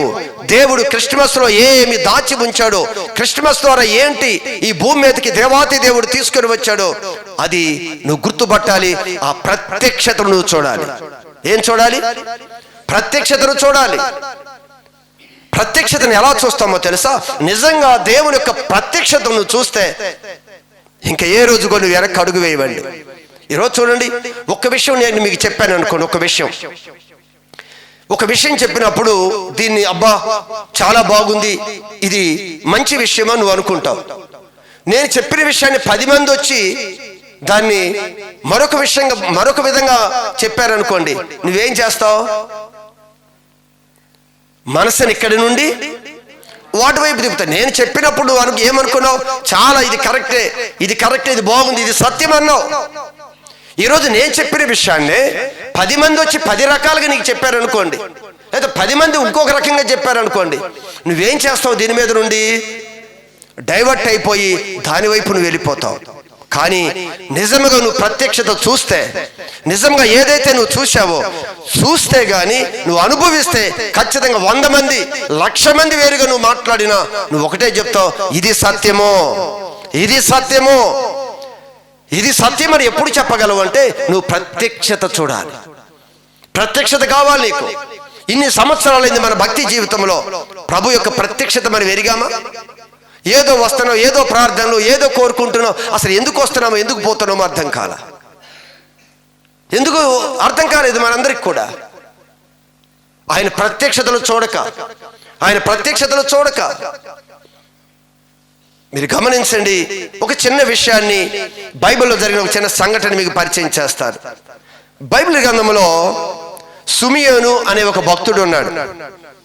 దేవుడు క్రిస్మస్ లో ఏమి దాచి ఉంచాడో, క్రిస్మస్ ద్వారా ఏంటి ఈ భూమి మీదకి దేవాతి దేవుడు తీసుకుని వచ్చాడో అది నువ్వు గుర్తుపట్టాలి. ఆ ప్రత్యక్షతను నువ్వు చూడాలి. ఏం చూడాలి? ప్రత్యక్షతను చూడాలి. ప్రత్యక్షతను ఎలా చూస్తామో తెలుసా? నిజంగా దేవుని యొక్క ప్రత్యక్షతను చూస్తే ఇంకా ఏ రోజు కూడా నువ్వు వెనక్కి అడుగు వేయవండి. ఈరోజు చూడండి, ఒక్క విషయం నేను మీకు చెప్పాను అనుకోండి. ఒక విషయం చెప్పినప్పుడు దీన్ని అబ్బా చాలా బాగుంది, ఇది మంచి విషయమా నువ్వు అనుకుంటావు. నేను చెప్పిన విషయాన్ని 10 మంది వచ్చి దాన్ని మరొక విధంగా చెప్పారనుకోండి, నువ్వేం చేస్తావు? మనసుని ఇక్కడి నుండి వాటి వైపు తిప్పుతావు. నేను చెప్పినప్పుడు నువ్వు ఏమనుకున్నావు? చాలా ఇది కరెక్టే, ఇది బాగుంది, ఇది సత్యం అన్నావు. ఈరోజు నేను చెప్పిన విషయాన్ని 10 మంది వచ్చి 10 రకాలుగా నీకు చెప్పారనుకోండి, లేదా 10 మంది ఇంకొక రకంగా చెప్పారనుకోండి, నువ్వేం చేస్తావు? దీని మీద నుండి డైవర్ట్ అయిపోయి దాని వైపు నువ్వు వెళ్ళిపోతావు. కానీ నిజంగా నువ్వు ప్రత్యక్షత చూస్తే, నిజంగా ఏదైతే నువ్వు చూస్తే గాని నువ్వు అనుభవిస్తే ఖచ్చితంగా 100 మంది 1,00,000 మంది వేరుగా నువ్వు మాట్లాడినా నువ్వు ఒకటే చెప్తావు, ఇది సత్యమో, ఇది సత్యమో. ఇది సత్యం అని ఎప్పుడు చెప్పగలవు అంటే నువ్వు ప్రత్యక్షత చూడాలి. ప్రత్యక్షత కావాలి నీకు. ఇన్ని సంవత్సరాలైంది మన భక్తి జీవితంలో ప్రభు యొక్క ప్రత్యక్షత మనం ఎరిగామా? ఏదో వస్తున్నాం, ఏదో ప్రార్థనలు, ఏదో కోరుకుంటున్నాం. అసలు ఎందుకు వస్తున్నామో, ఎందుకు పోతున్నామో అర్థం కాలేదు మనందరికి కూడా. ఆయన ప్రత్యక్షతలు చూడక మీరు గమనించండి. ఒక చిన్న విషయాన్ని, బైబిల్లో జరిగిన ఒక చిన్న సంఘటన మీకు పరిచయం చేస్తారు. బైబిల్ గ్రంథంలో సుమియోను అనే ఒక భక్తుడు ఉన్నాడు.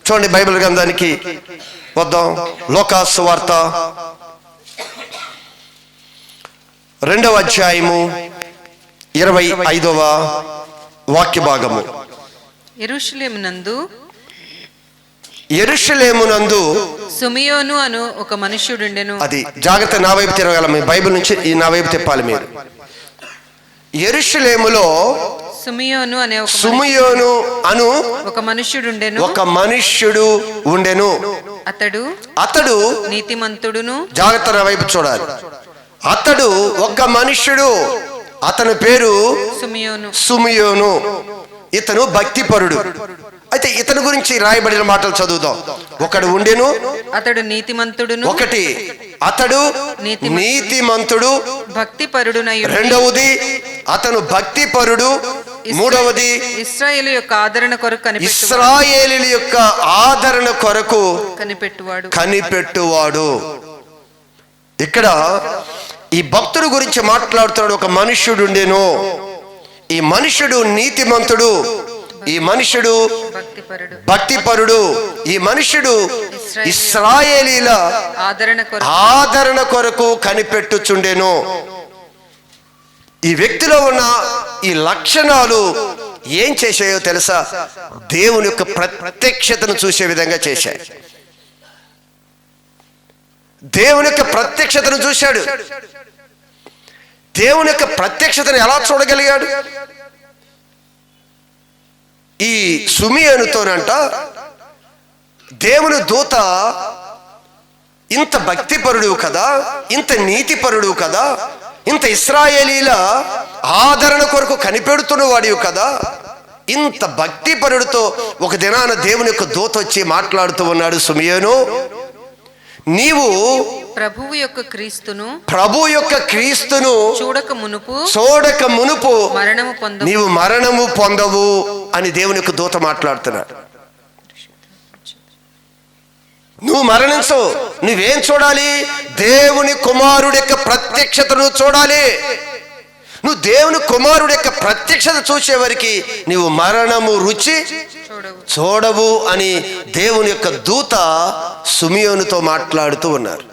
చూడండి, బైబిల్ గ్రంథానికి వద్దాం. లూకా సువార్త 2వ అధ్యాయము 25వ వాక్య భాగము. యెరూషలేమునందు సుమియోను అను ఒక మనుష్యుడుండెను. అది జాగ్రత్త, నా వైపు తిరగాలి. మీ బైబిల్ నుంచి నా వైపు తిప్పాలి మీరు. యెరూషలేములో సుమియోను అను ఒక మనుష్యుడు ఉండెను. అతడు నీతిమంతుడును. జాగ్రత్త, నా వైపు చూడాలి. అతడు ఒక మనుష్యుడు, అతని పేరు సుమియోను. ఇతను భక్తిపరుడు. అయితే ఇతని గురించి రాయబడిన మాటలు చదువుదాం. ఒకడు ఉండెను, అతడు నీతిమంతుడును. అతడు నీతిమంతుడు, భక్తిపరుడునై. రెండవది అతను భక్తిపరుడు. మూడవది ఇశ్రాయేలు యొక్క ఆదరణ కొరకు కనిపెట్టువాడు. ఇక్కడ ఈ భక్తుడు గురించి మాట్లాడుతున్నాడు. ఒక మనుష్యుడు ఉండెను. ఈ మనుష్యుడు నీతిమంతుడు, ఈ మనుష్యుడు భక్తిపరుడు, ఈ మనుష్యుడు ఇశ్రాయేలీల ఆదరణ కొరకు కనిపెట్టుచుండెను. ఈ వ్యక్తిలో ఉన్న ఈ లక్షణాలు ఏం చేశాయో తెలుసా? దేవుని యొక్క ప్రత్యక్షతను చూసే విధంగా చేశాయి. దేవుని యొక్క ప్రత్యక్షతను చూశాడు. దేవుని యొక్క ప్రత్యక్షతను ఎలా చూడగలిగాడు? ఈ సుమియోనుతోనంట దేవుని దూత ఇంత భక్తిపరుడు కదా, ఇంత నీతిపరుడు కదా, ఇంత ఇశ్రాయేలీల ఆదరణ కొరకు కనిపెడుతున్న వాడివి కదా, ఇంత భక్తిపరుడితో ఒక దినాన దేవుని యొక్క దూత వచ్చి మాట్లాడుతూ ఉన్నాడు, సుమియోను, నీవు ప్రభువు యొక్క క్రీస్తును చూడక మునుపు నీవు మరణము పొందవు అని దేవుని యొక్క దూత మాట్లాడుతున్నాడు. నువ్వు మరణించవు. నువ్వేం చూడాలి? దేవుని కుమారుడి యొక్క ప్రత్యక్షతను చూడాలి. నువ్వు దేవుని కుమారుడు యొక్క ప్రత్యక్షత చూసేవరికి నీవు మరణము రుచి చూడవు అని దేవుని యొక్క దూత సుమియోనుతో మాట్లాడుతూ ఉన్నారు.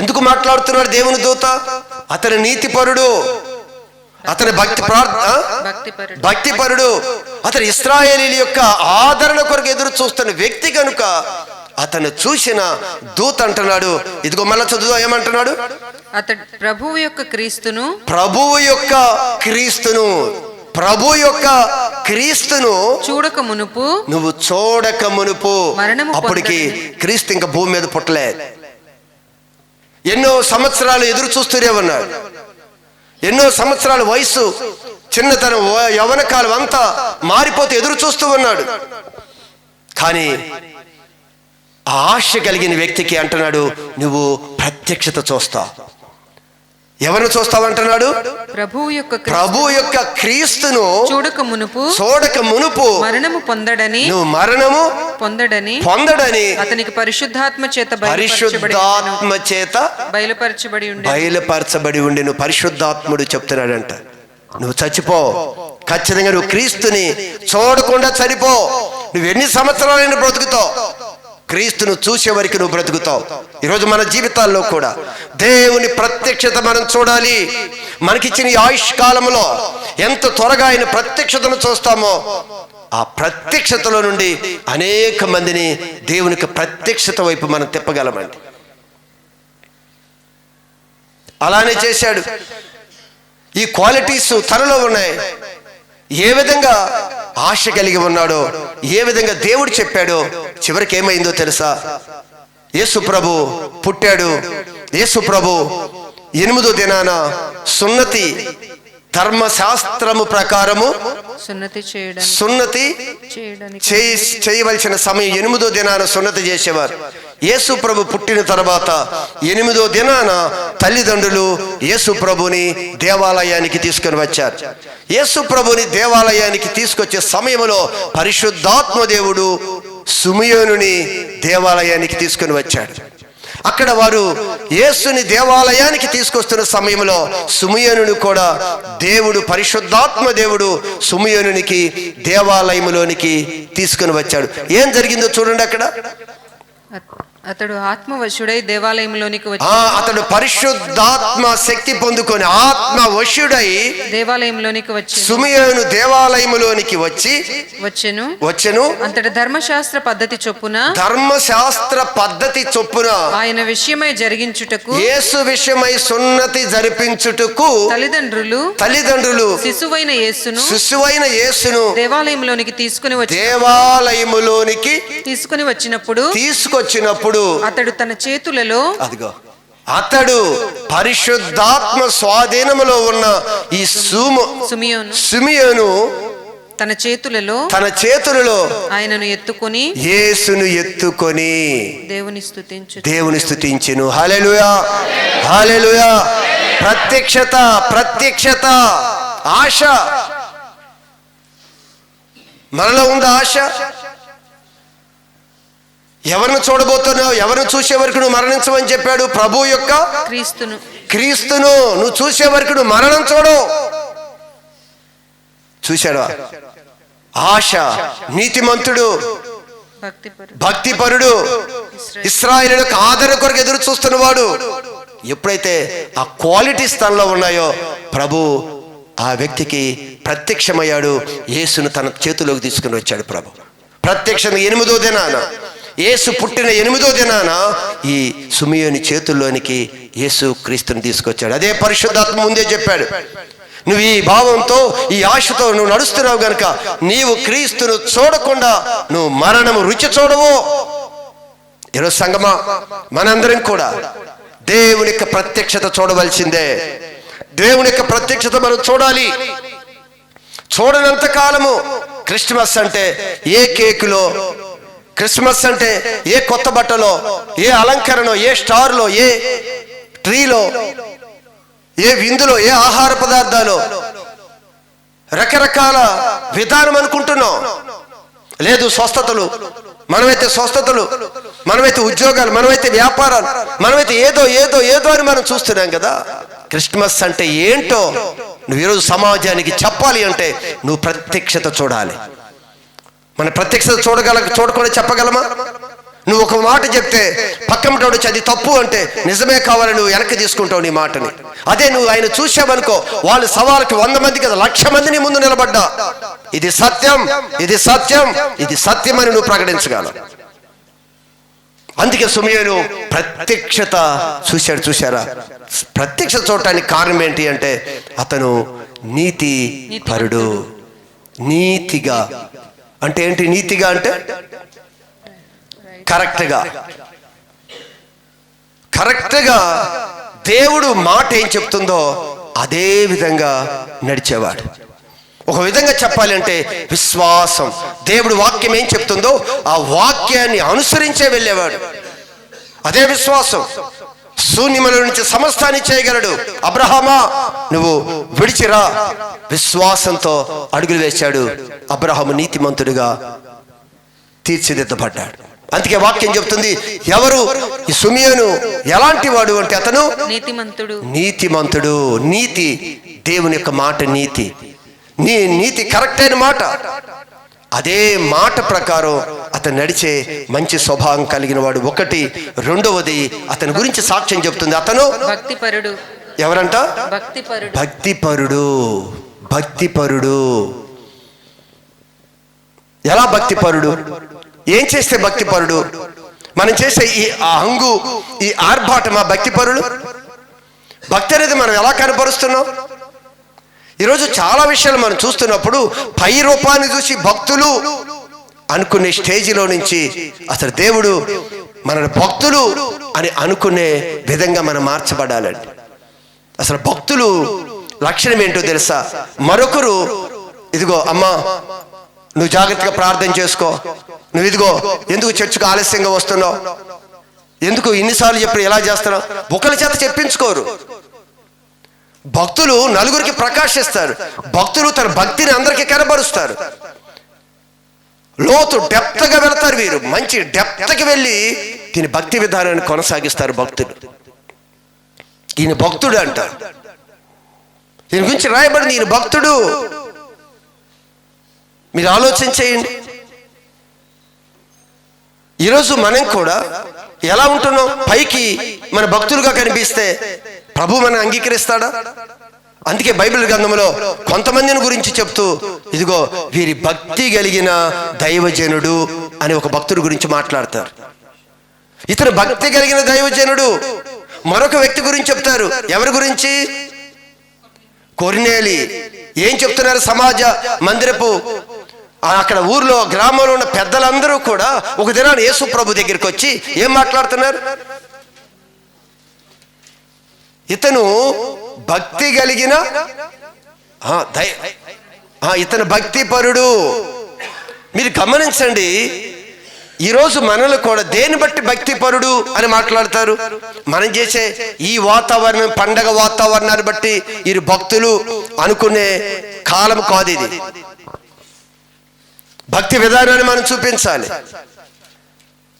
ఎందుకు మాట్లాడుతున్నాడు దేవుని దూత? అతని నీతిపరుడు, అతని భక్తిపరుడు, అతని ఇశ్రాయేలీయుల యొక్క ఆదరణ కొరకు ఎదురు చూస్తున్న వ్యక్తి కనుక అతను చూసిన దూత అంటున్నాడు, ఇదిగో మళ్ళా చదువు, ఏమంటున్నాడు? అతడు ప్రభువు యొక్క క్రీస్తును చూడక మునుపు నువ్వు చూడక మునుపు. అప్పటికి క్రీస్తు ఇంకా భూమి మీద పుట్టలే. ఎన్నో సంవత్సరాలు ఎదురు చూస్తూనే ఉన్నాడు. ఎన్నో సంవత్సరాల వయసు, చిన్నతనం, యవ్వన కాలం అంతా మారిపోతే ఎదురు చూస్తూ ఉన్నాడు. కానీ ఆశ కలిగిన వ్యక్తికి అంటున్నాడు, నువ్వు ప్రత్యక్షత చూస్తావు. ఎవరిని చూస్తావు అంటున్నాడు? ప్రభువు యొక్క క్రీస్తును చూడక మునుపు మరణము పొందడని, నువ్వు మరణము పొందడని అతనికి పరిశుద్ధాత్మ చేత బయలుపరచబడి ఉండి. నువ్వు పరిశుద్ధాత్ముడు చెప్తున్నాడంట, నువ్వు చచ్చిపో, ఖచ్చితంగా నువ్వు క్రీస్తుని చూడకుండా చనిపో. నువ్వు ఎన్ని సంవత్సరాలైనా బ్రతుకుతావు, క్రీస్తును చూసే వరకు నువ్వు బ్రతుకుతావు. ఈరోజు మన జీవితాల్లో కూడా దేవుని ప్రత్యక్షత మనం చూడాలి. మనకిచ్చిన ఈ ఆయుష్ కాలంలో ఎంత త్వరగా ఆయన ప్రత్యక్షతను చూస్తామో ఆ ప్రత్యక్షతలో నుండి అనేక మందిని దేవునికి ప్రత్యక్షత వైపు మనం తిప్పగలమండి. అలానే చేశాడు. ఈ క్వాలిటీస్ తనలో ఉన్నాయి. ఏ విధంగా ఆశ కలిగి ఉన్నాడో, ఏ విధంగా దేవుడు చెప్పాడో, చివరికి ఏమైందో తెలుసా? యేసు ప్రభు పుట్టాడు. యేసు ప్రభు 8వ దినాన సున్నతి, ధర్మశాస్త్రము ప్రకారము సున్నతి చేయవలసిన సమయం 8వ దినాన సున్నతి చేసేవారు. యేసు ప్రభు పుట్టిన తర్వాత 8వ దినాన తల్లిదండ్రులు యేసు ప్రభుని దేవాలయానికి తీసుకొని వచ్చారు. యేసు ప్రభుని దేవాలయానికి తీసుకొచ్చే సమయంలో పరిశుద్ధాత్మ దేవుడు సుమియోనుని దేవాలయానికి తీసుకొని వచ్చాడు. అక్కడ వారు యేసుని దేవాలయానికి తీసుకొస్తున్న సమయంలో సుమియోనుని కూడా దేవుడు, పరిశుద్ధాత్మ దేవుడు సుమియోనునికి దేవాలయంలోనికి తీసుకొని వచ్చాడు. ఏం జరిగిందో చూడండి. అక్కడ అతడు ఆత్మవశుడై దేవాలయంలోనికి వచ్చి, అతడు పరిశుద్ధాత్మ శక్తి పొందుకొని ఆత్మవశుడై దేవాలయంలోనికి వచ్చి, సుమియోను దేవాలయంలోనికి వచ్చెను. అంతటి ధర్మశాస్త్ర పద్ధతి చొప్పున ఆయన విషయమై జరిగించుటకు, యేసు విషయమై సున్నతి జరిపించుటకు తల్లిదండ్రులు శిశువైన యేసును దేవాలయంలోనికి తీసుకుని వచ్చినప్పుడు అతడు తన చేతులలో, అతడు పరిశుద్ధాత్మ స్వాధీనములో ఉన్న ఈ సుమియోను తన చేతులలో ఆయనను ఎత్తుకొని, యేసును ఎత్తుకొని దేవుని స్తుతించెను. హల్లెలూయా, హల్లెలూయా. ప్రత్యక్షత, ఆశ మనలో ఉందా? ఆశ. ఎవరిని చూడబోతున్నావు? ఎవరిని చూసే వరకు నువ్వు మరణించవని చెప్పాడు? ప్రభు యొక్క క్రీస్తును నువ్వు చూసే వరకు నువ్వు మరణం చూడవు. చూశాడు. ఆశ, నీతిమంతుడు, భక్తిపరుడు, ఇశ్రాయేలులకు ఆదరణ కొరకు ఎదురు చూస్తున్నవాడు. ఎప్పుడైతే ఆ క్వాలిటీస్ తనలో ఉన్నాయో ప్రభు ఆ వ్యక్తికి ప్రత్యక్షమయ్యాడు. యేసును తన చేతిలోకి తీసుకుని వచ్చాడు. ప్రభు ప్రత్యక్షంగా 8వ దినాన, యేసు పుట్టిన 8వ దినాన ఈ సుమియోని చేతుల్లోనికి యేసు క్రీస్తుని తీసుకొచ్చాడు. అదే పరిశుద్ధాత్మ ముందే చెప్పాడు, నువ్వు ఈ భావంతో, ఈ ఆశతో నువ్వు నడుస్తున్నావు గనుక నీవు క్రీస్తును చూడకుండా నువ్వు మరణము రుచి చూడవు. ఈరోజు సంగమా, మనందరం కూడా దేవుని యొక్క ప్రత్యక్షత చూడవలసిందే. దేవుని యొక్క ప్రత్యక్షత మనం చూడాలి. చూడనంత కాలము క్రిస్మస్ అంటే ఏ కేకులో, క్రిస్మస్ అంటే ఏ కొత్త బట్టలో, ఏ అలంకరణలో, ఏ స్టార్లో, ఏ ట్రీలో, ఏ విందులో, ఏ ఆహార పదార్థాలు, రకరకాల విధానం అనుకుంటున్నాం. లేదు స్వస్థతలు, మనమైతే స్వస్థతలు, మనమైతే ఉద్యోగాలు, మనమైతే వ్యాపారాలు, మనమైతే ఏదో ఏదో ఏదో అని మనం చూస్తున్నాం కదా. క్రిస్మస్ అంటే ఏంటో నువ్వు ఈరోజు సమాజానికి చెప్పాలి అంటే నువ్వు ప్రత్యక్షత చూడాలి. మన ప్రత్యక్షత చూడకుండా చెప్పగలమా? నువ్వు ఒక మాట చెప్తే పక్కన వచ్చి అది తప్పు అంటే నిజమే కావాలని నువ్వు వెనక్కి తీసుకుంటావు నీ మాటని. అదే నువ్వు ఆయన చూసావనుకో, వాళ్ళు సవాలుకి 100 మంది కదా 1,00,000 మంది నీ ముందు నిలబడ్డా ఇది సత్యం, ఇది సత్యం, ఇది సత్యం అని నువ్వు ప్రకటించగలవు. అందుకే సిమియోను ప్రత్యక్షత చూశాడు. చూశారా? ప్రత్యక్షత చూడటానికి కారణం ఏంటి అంటే అతను నీతి పరుడు. నీతిగా అంటే ఏంటి? నీతిగా అంటే కరెక్ట్గా దేవుడు మాట ఏం చెప్తుందో అదే విధంగా నడిచేవాడు. ఒక విధంగా చెప్పాలి అంటే విశ్వాసం. దేవుడు వాక్యం ఏం చెప్తుందో ఆ వాక్యాన్ని అనుసరించే వెళ్ళేవాడు. అదే విశ్వాసం. శూన్యముల నుంచి సమస్తాన్ని చేయగలడు. అబ్రహామా నువ్వు విడిచిరా, విశ్వాసంతో అడుగులు వేశాడు. అబ్రహాము నీతిమంతుడిగా తీర్చిదిద్దబడ్డాడు. అందుకే వాక్యం చెప్తుంది, ఎవరు ఈ సిమియోను ఎలాంటి వాడు అంటే అతను నీతిమంతుడు. నీతి దేవుని యొక్క మాట, నీతి కరెక్ట్ అయిన మాట. అదే మాట ప్రకారం అతను నడిచే మంచి స్వభావం కలిగిన వాడు. ఒకటి. రెండవది అతని గురించి సాక్ష్యం చెప్తుంది, అతను భక్తిపరుడు. ఎవరంట? భక్తిపరుడు. ఎలా భక్తిపరుడు? ఏం చేస్తే భక్తిపరుడు? మనం చేసే ఈ హంగు, ఈ ఆర్భాటమా భక్తిపరుడు? భక్తి అనేది మనం ఎలా కనపరుస్తున్నాం? ఈరోజు చాలా విషయాలు మనం చూస్తున్నప్పుడు పై రూపాన్ని చూసి భక్తులు అనుకునే స్టేజిలో నుంచి అసలు దేవుడు మన భక్తులు అని అనుకునే విధంగా మనం మార్చబడాలండి. అసలు భక్తులు లక్షణం ఏంటో తెలుసా? మరొకరు ఇదిగో అమ్మా నువ్వు జాగ్రత్తగా ప్రార్థన చేసుకో, నువ్వు ఇదిగో ఎందుకు చర్చికి ఆలస్యంగా వస్తున్నావు, ఎందుకు ఇన్నిసార్లు చెప్పి ఎలా చేస్తున్నావు, ఒకరి చేత చెప్పించుకోరు. భక్తులు నలుగురికి ప్రకాశిస్తారు. భక్తులు తన భక్తిని అందరికీ కనబరుస్తారు. లోతు డెప్త్గా వెళతారు. వీరు మంచి డెప్త్కి వెళ్ళి దీని భక్తి విధానాన్ని కొనసాగిస్తారు. భక్తులు ఈయన భక్తుడు అంటారు. దీని గురించి రాయబడింది ఈయన భక్తుడు. మీరు ఆలోచన చేయండి. ఈరోజు మనం కూడా ఎలా ఉంటున్నాం? పైకి మన భక్తులుగా కనిపిస్తే ప్రభు మనం అంగీకరిస్తాడా? అందుకే బైబిల్ గ్రంథంలో కొంతమందిని గురించి చెప్తూ ఇదిగో వీరి భక్తి కలిగిన దైవజనుడు అని ఒక భక్తుడి గురించి మాట్లాడతారు. ఇతను భక్తి కలిగిన దైవజనుడు. మరొక వ్యక్తి గురించి చెప్తారు. ఎవరి గురించి? కొర్నేలి. ఏం చెప్తున్నారు? సమాజ మందిరపు అక్కడ ఊర్లో గ్రామంలో ఉన్న పెద్దలందరూ కూడా ఒక దినాన్ని యేసు ప్రభు దగ్గరికి వచ్చి ఏం మాట్లాడుతున్నారు? ఇతను భక్తి కలిగిన ఇతను భక్తిపరుడు. మీరు గమనించండి, ఈరోజు మనల్ని కూడా దేని బట్టి భక్తిపరుడు అని మాట్లాడతారు? మనం చేసే ఈ వాతావరణం, పండగ వాతావరణాన్ని బట్టి వీరు భక్తులు అనుకునే కాలం కాదు ఇది. భక్తి విధానాన్ని మనం చూపించాలి.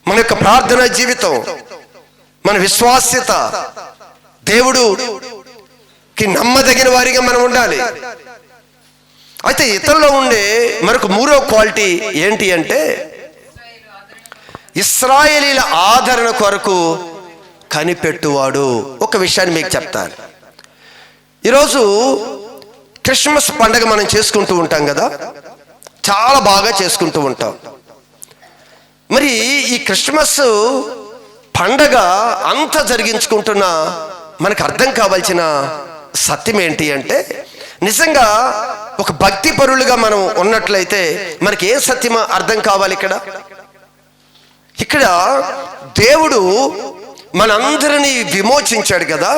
మన యొక్క ప్రార్థనా జీవితం, మన విశ్వాస్యత, దేవుడుకి నమ్మదగిన వారిగా మనం ఉండాలి. అయితే ఇతరులో ఉండే మరొక మూడో క్వాలిటీ ఏంటి అంటే ఇశ్రాయేలీల ఆదరణ కొరకు కనిపెట్టువాడు. ఒక విషయాన్ని మీకు చెప్తాను. ఈరోజు క్రిస్మస్ పండగ మనం చేసుకుంటూ ఉంటాం కదా, చాలా బాగా చేసుకుంటూ ఉంటాం. మరి ఈ క్రిస్మస్ పండగ అంత జరిగించుకుంటున్న మనకు అర్థం కావాల్సిన సత్యం ఏంటి అంటే, నిజంగా ఒక భక్తి పరులుగా మనం ఉన్నట్లయితే మనకి ఏ సత్యం అర్థం కావాలి? ఇక్కడ దేవుడు మనందరినీ విమోచించాడు కదా.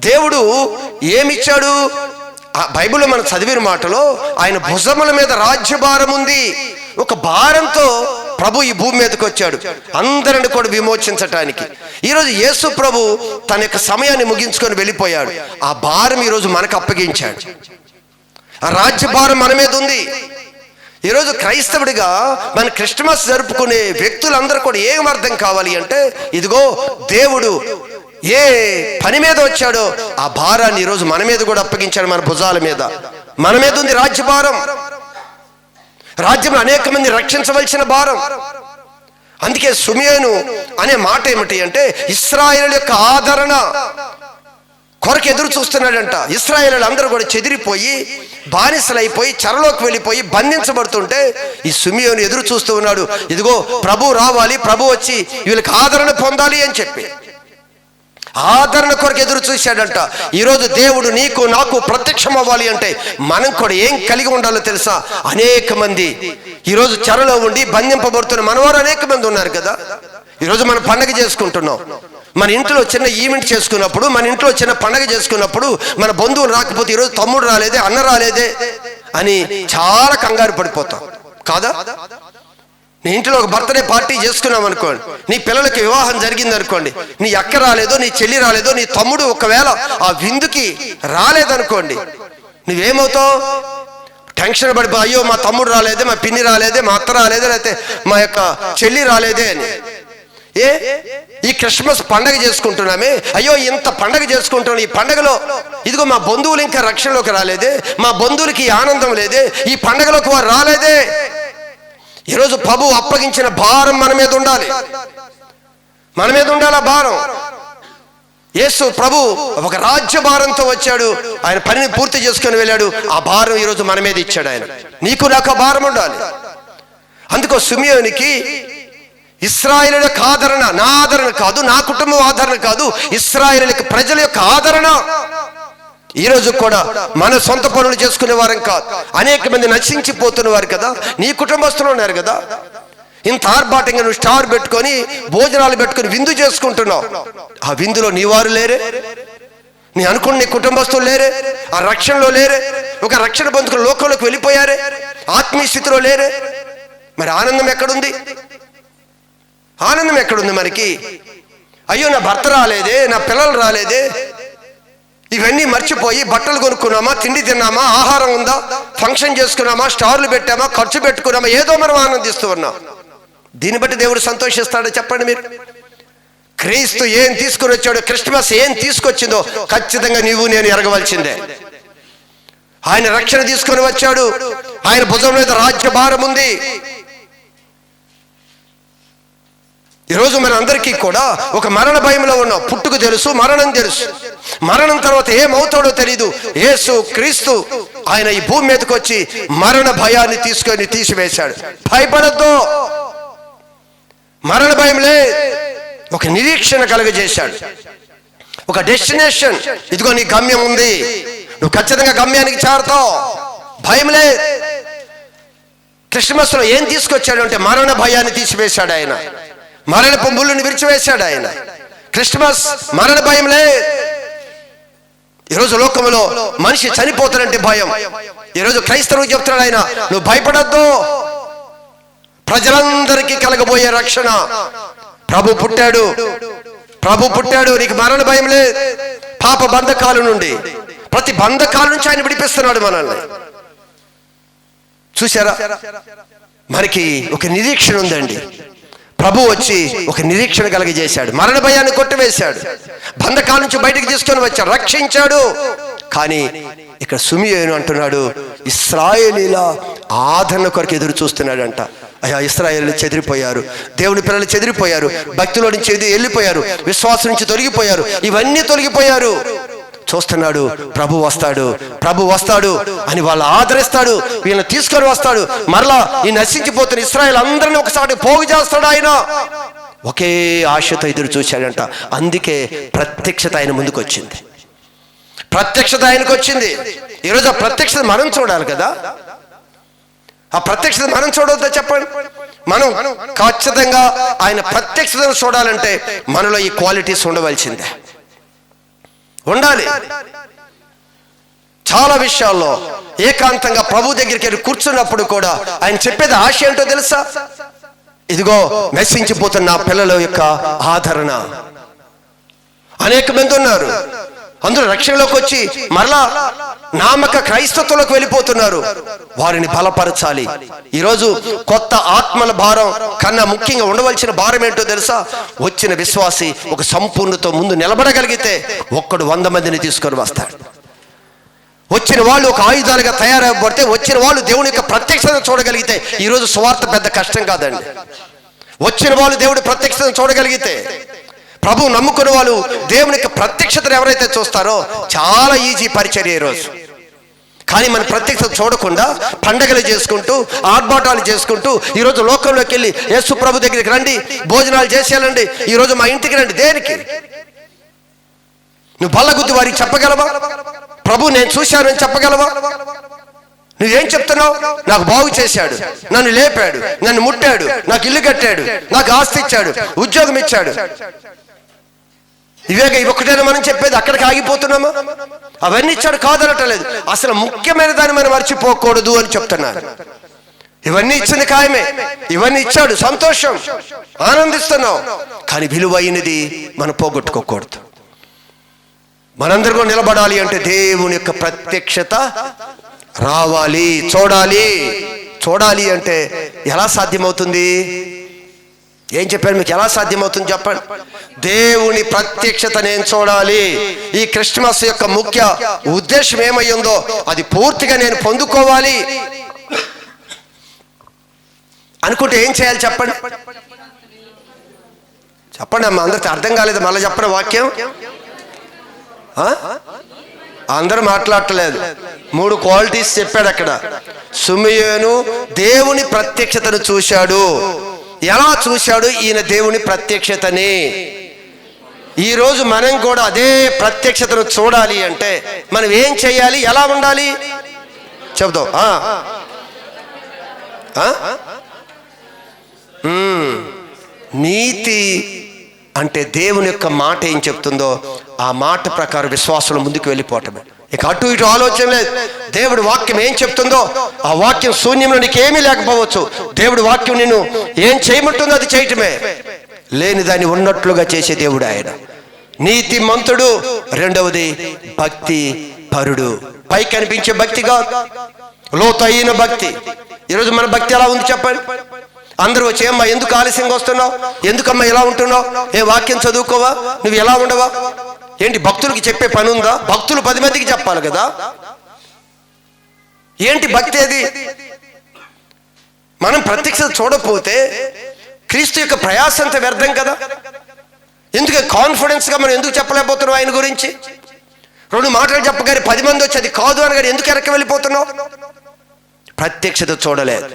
దేవుడు ఏమిచ్చాడు? బైబిల్లో మనం చదివిన మాటలో ఆయన భుజముల మీద రాజ్యభారం ఉంది. ఒక భారంతో ప్రభు ఈ భూమి మీదకి వచ్చాడు అందరిని కూడా విమోచించటానికి. ఈరోజు యేసు ప్రభు తన యొక్క సమయాన్ని ముగించుకొని వెళ్ళిపోయాడు. ఆ భారం ఈరోజు మనకు అప్పగించాడు. ఆ రాజ్యభారం మన మీద ఉంది. ఈరోజు క్రైస్తవుడిగా మన క్రిస్మస్ జరుపుకునే వ్యక్తులందరూ కూడా ఏం అర్థం కావాలి అంటే, ఇదిగో దేవుడు ఏ పని మీద వచ్చాడో ఆ భారాన్ని ఈరోజు మన మీద కూడా అప్పగించాడు, మన భుజాల మీద. మన మీద ఉంది రాజ్యభారం. రాజ్యంలో అనేక మంది రక్షించవలసిన భారం. అందుకే షిమ్యోను అనే మాట ఏమిటి అంటే, ఇశ్రాయేలు యొక్క ఆదరణ కొరకు ఎదురు చూస్తున్నాడంట. ఇశ్రాయేలు అందరూ కూడా చెదిరిపోయి బానిసలైపోయి చెరలోకి వెళ్ళిపోయి బంధించబడుతుంటే ఈ షిమ్యోను ఎదురు చూస్తూ ఉన్నాడు. ఇదిగో ప్రభు రావాలి, ప్రభు వచ్చి వీళ్ళకి ఆదరణ పొందాలి అని చెప్పి ఆదరణ కొరకు ఎదురు చూశాడంట. ఈరోజు దేవుడు నీకు నాకు ప్రత్యక్షం అవ్వాలి అంటే మనం కూడా ఏం కలిగి ఉండాలో తెలుసా? అనేక మంది ఈరోజు చెరలో ఉండి బంధింపబడుతున్న మనవారు అనేక మంది ఉన్నారు కదా. ఈరోజు మనం పండగ చేసుకుంటున్నాం. మన ఇంట్లో చిన్న ఈవెంట్ చేసుకున్నప్పుడు, మన ఇంట్లో చిన్న పండగ చేసుకున్నప్పుడు మన బంధువులు రాకపోతే ఈరోజు తమ్ముడు రాలేదే, అన్న రాలేదే అని చాలా కంగారు పడిపోతాం కాదా? నీ ఇంట్లో ఒక బర్త్డే పార్టీ చేసుకున్నాం అనుకోండి, నీ పిల్లలకి వివాహం జరిగింది అనుకోండి, నీ అక్క రాలేదో, నీ చెల్లి రాలేదో, నీ తమ్ముడు ఒకవేళ ఆ విందుకి రాలేదనుకోండి, నువ్వేమవుతావు? టెన్షన్ పడిపో, అయ్యో మా తమ్ముడు రాలేదే, మా పిన్ని రాలేదే, మా అత్త రాలేదే, లేకపోతే మా యొక్క చెల్లి రాలేదే అని. ఈ క్రిస్మస్ పండగ చేసుకుంటున్నామే, అయ్యో ఇంత పండగ చేసుకుంటున్నాం, ఈ పండగలో ఇదిగో మా బంధువులు ఇంకా రక్షణలోకి రాలేదే, మా బంధువులకి ఆనందం లేదే, ఈ పండగలోకి వారు రాలేదే. ఈరోజు ప్రభు అప్పగించిన భారం మన మీద ఉండాలి, మన మీద ఉండాలి ఆ భారం. యేసు ప్రభు ఒక రాజ్య భారంతో వచ్చాడు, ఆయన పనిని పూర్తి చేసుకొని వెళ్ళాడు. ఆ భారం ఈరోజు మన మీద ఇచ్చాడు ఆయన. నీకు నాకు ఆ భారం ఉండాలి. అందుకో షిమ్యోనుకి ఇశ్రాయేలు యొక్క ఆదరణ, నా ఆదరణ కాదు, నా కుటుంబం ఆదరణ కాదు, ఇశ్రాయేలు యొక్క ప్రజల యొక్క ఆదరణ. ఈరోజు కూడా మన సొంత పనులు చేసుకునే వారం కాదు, అనేక మంది నశించిపోతున్న వారు కదా. నీ కుటుంబస్తులు ఉన్నారు కదా, ఇంత ఆర్భాటంగా నువ్వు స్టార్ పెట్టుకొని భోజనాలు పెట్టుకొని విందు చేసుకుంటున్నావు. ఆ విందులో నీ వారు లేరే, నీ అనుకున్న నీ కుటుంబస్తులు లేరే, ఆ రక్షణలో లేరే, ఒక రక్షణ పొందుకుని లోకంలోకి వెళ్ళిపోయారే, ఆత్మీయ స్థితిలో లేరే. మరి ఆనందం ఎక్కడుంది? ఆనందం ఎక్కడుంది మనకి? అయ్యో నా భర్త రాలేదే, నా పిల్లలు రాలేదే, ఇవన్నీ మర్చిపోయి బట్టలు కొనుక్కున్నామా, తిండి తిన్నామా, ఆహారం ఉందా, ఫంక్షన్ చేసుకున్నామా, స్టార్లు పెట్టామా, ఖర్చు పెట్టుకున్నామా, ఏదో మనం ఆనందిస్తూ ఉన్నాం. దీన్ని బట్టి దేవుడు సంతోషిస్తాడో చెప్పండి మీరు? క్రీస్తు ఏం తీసుకుని వచ్చాడో, క్రిస్మస్ ఏం తీసుకొచ్చిందో ఖచ్చితంగా నీవు నేను ఎరగవలసిందే. ఆయన రక్షణ తీసుకొని వచ్చాడు, ఆయన భుజం మీద రాజ్య భారం ఉంది. ఈరోజు మన అందరికీ కూడా ఒక మరణ భయంలో ఉన్నాం. పుట్టుకు తెలుసు, మరణం తెలుసు, మరణం తర్వాత ఏమవుతాడో తెలీదు. యేసు క్రీస్తు ఆయన ఈ భూమి మీదకి వచ్చి మరణ భయాన్ని తీసుకొని తీసివేశాడు. భయపడద్దు, మరణ భయంలే, ఒక నిరీక్షణ కలుగజేశాడు, ఒక డెస్టినేషన్. ఇదిగో నీ గమ్యం ఉంది, నువ్వు ఖచ్చితంగా గమ్యానికి చేరతావు, భయంలే. క్రిస్మస్ లో ఏం తీసుకొచ్చాడు అంటే మరణ భయాన్ని తీసివేశాడు ఆయన, మరణపు ముళ్ళుని విరిచివేశాడు ఆయన. క్రిస్మస్ మరణ భయంలే. ఈరోజు లోకంలో మనిషి చనిపోతాడంటే భయం. ఈరోజు క్రైస్తవులు చెప్తున్నాడు ఆయన, నువ్వు భయపడద్దు, ప్రజలందరికీ కలగబోయే రక్షణ ప్రభు పుట్టాడు, ప్రభు పుట్టాడు, నీకు మరణ భయం లేదు. పాప బంధకాల నుండి, ప్రతి బంధకాల నుంచి ఆయన విడిపిస్తున్నాడు మనల్ని. చూసారా, మనకి ఒక నిరీక్షణ ఉందండి. ప్రభు వచ్చి ఒక నిరీక్షణ కలిగజేశాడు, మరణ భయాన్ని కొట్టివేశాడు, బంధకాల నుంచి బయటకు తీసుకొని వచ్చాడు, రక్షించాడు. కానీ ఇక్కడ షిమ్యోను అంటున్నాడు, ఇశ్రాయేలీల ఆదరణ కొరకు ఎదురు చూస్తున్నాడంట. అయ్యా, ఇశ్రాయేలు చెదిరిపోయారు, దేవుని పిల్లలు చెదిరిపోయారు, భక్తిలో నుంచి వెళ్ళిపోయారు, విశ్వాసం నుంచి తొలగిపోయారు, ఇవన్నీ తొలగిపోయారు. చూస్తున్నాడు, ప్రభు వస్తాడు, ప్రభు వస్తాడు అని వాళ్ళు ఆదరిస్తాడు, వీళ్ళని తీసుకొని వస్తాడు, మరలా ఈ నశించిపోతున్న ఇశ్రాయేలు అందరినీ ఒకసారి పోగు చేస్తాడు. ఆయన ఒకే ఆశతో ఎదురు చూశాడంట. అందుకే ప్రత్యక్షత ఆయన ముందుకు వచ్చింది, ప్రత్యక్షత ఆయనకు వచ్చింది. ఈరోజు ఆ ప్రత్యక్షత మనం చూడాలి కదా. ఆ ప్రత్యక్షత మనం చూడవద్దా చెప్పండి? మనం ఖచ్చితంగా ఆయన ప్రత్యక్షతను చూడాలంటే మనలో ఈ క్వాలిటీస్ ఉండవలసిందే, ఉండాలి. చాలా విషయాల్లో ఏకాంతంగా ప్రభు దగ్గరికి వెళ్ళి కూర్చున్నప్పుడు కూడా ఆయన చెప్పేది ఆశ ఏంటో తెలుసా? ఇదిగో నశించిపోతున్న పిల్లల యొక్క ఆదరణ. అనేక మంది ఉన్నారు, అందులో రక్షణలోకి వచ్చి మరలా నామక క్రైస్తత్వంలోకి వెళ్ళిపోతున్నారు. వారిని బలపరచాలి. ఈరోజు కొత్త ఆత్మల భారం కన్నా ముఖ్యంగా ఉండవలసిన భారం ఏంటో తెలుసా? వచ్చిన విశ్వాసి ఒక సంపూర్ణతో ముందు నిలబడగలిగితే ఒక్కడు 100 మందిని తీసుకొని వస్తాడు. వచ్చిన వాళ్ళు ఒక ఆయుధాలుగా తయారవబడితే, వచ్చిన వాళ్ళు దేవుని యొక్క ప్రత్యక్షతను చూడగలిగితే, ఈరోజు సువార్త పెద్ద కష్టం కాదండి. వచ్చిన వాళ్ళు దేవుడి ప్రత్యక్షతను చూడగలిగితే, ప్రభు నమ్ముకున్న వాళ్ళు దేవుని యొక్క ప్రత్యక్షతను ఎవరైతే చూస్తారో చాలా ఈజీ పరిచర్య ఈరోజు. కానీ మన ప్రత్యక్షత చూడకుండా పండగలు చేసుకుంటూ ఆర్భాటాలు చేసుకుంటూ ఈరోజు లోకంలోకి వెళ్ళి యేసు ప్రభు దగ్గరికి రండి, భోజనాలు చేసేయాలండి, ఈరోజు మా ఇంటికి రండి. దేనికి? నువ్వు బల్లగుద్ది వారికి చెప్పగలవా? ప్రభు నేను చూశానని చెప్పగలవా? నువ్వేం చెప్తున్నావు? నాకు బాగు చేశాడు, నన్ను లేపాడు, నన్ను ముట్టాడు, నాకు ఇల్లు కట్టాడు, నాకు ఆస్తి ఇచ్చాడు, ఉద్యోగం ఇచ్చాడు. ఇవేగా ఇవొక్కటైనా మనం చెప్పేది? అక్కడికి ఆగిపోతున్నామా? అవన్నీ ఇచ్చాడు కాదనటలేదు. అసలు ముఖ్యమైన దాన్ని మనం మర్చిపోకూడదు అని చెప్తున్నారు. ఇవన్నీ ఇచ్చింది ఖాయమే, ఇవన్నీ ఇచ్చాడు, సంతోషం, ఆనందిస్తున్నాం. కానీ విలువైనది మనం పోగొట్టుకోకూడదు. మనందరూ కూడా నిలబడాలి అంటే దేవుని యొక్క ప్రత్యక్షత రావాలి, చూడాలి. చూడాలి అంటే ఎలా సాధ్యమవుతుంది? ఏం చెప్పాను మీకు? ఎలా సాధ్యమవుతుంది చెప్పండి. దేవుని ప్రత్యక్షత నేను చూడాలి. ఈ క్రిస్మస్ యొక్క ముఖ్య ఉద్దేశం ఏమయ్యిందో అది పూర్తిగా నేను పొందుకోవాలి అనుకుంటే ఏం చేయాలి చెప్పండి? చెప్పండి అమ్మా, అందరికి అర్థం కాలేదు. మళ్ళీ చెప్పండి వాక్యం. అందరూ మాట్లాడలేదు. 3 క్వాలిటీస్ చెప్పాడు అక్కడ. సిమియోను దేవుని ప్రత్యక్షతను చూశాడు. ఎలా చూశాడు ఈయన దేవుని ప్రత్యక్షతని? ఈరోజు మనం కూడా అదే ప్రత్యక్షతను చూడాలి అంటే మనం ఏం చేయాలి? ఎలా ఉండాలి చెబుదాం. నీతి అంటే దేవుని యొక్క మాట ఏం చెప్తుందో ఆ మాట ప్రకారం విశ్వాసంలో ముందుకు వెళ్ళిపోవటమే. ఇక అటు ఇటు ఆలోచన లేదు. దేవుడి వాక్యం ఏం చెప్తుందో ఆ వాక్యం శూన్యంలో నీకేమీ లేకపోవచ్చు. దేవుడి వాక్యం నిన్ను ఏం చేయమంటుందో అది చేయటమే. లేని దాన్ని ఉన్నట్లుగా చేసే దేవుడు ఆయన. నీతి మంతుడు. రెండవది భక్తి పరుడు. పైకి అనిపించే భక్తి కాదు, లోతైన భక్తి. ఈరోజు మన భక్తి ఎలా ఉంది చెప్పండి? అందరూ వచ్చి ఏమ్మా ఎందుకు ఆలస్యంగా వస్తున్నావు, ఎందుకమ్మా ఎలా ఉంటున్నావు, ఏ వాక్యం చదువుకోవా, నువ్వు ఎలా ఉండవా, ఏంటి భక్తులకి చెప్పే పని ఉందా? భక్తులు 10 మందికి చెప్పాలి కదా. ఏంటి భక్తి అది? మనం ప్రత్యక్షత చూడకపోతే క్రీస్తు యొక్క ప్రయాస అంత వ్యర్థం కదా. ఎందుకు కాన్ఫిడెన్స్ గా మనం ఎందుకు చెప్పలేకపోతున్నావు ఆయన గురించి? 2 మాటలు చెప్పగానే 10 మంది వచ్చి అది కాదు అనగానే ఎందుకు వెనక్కి వెళ్ళిపోతున్నావు? ప్రత్యక్షత చూడలేదు.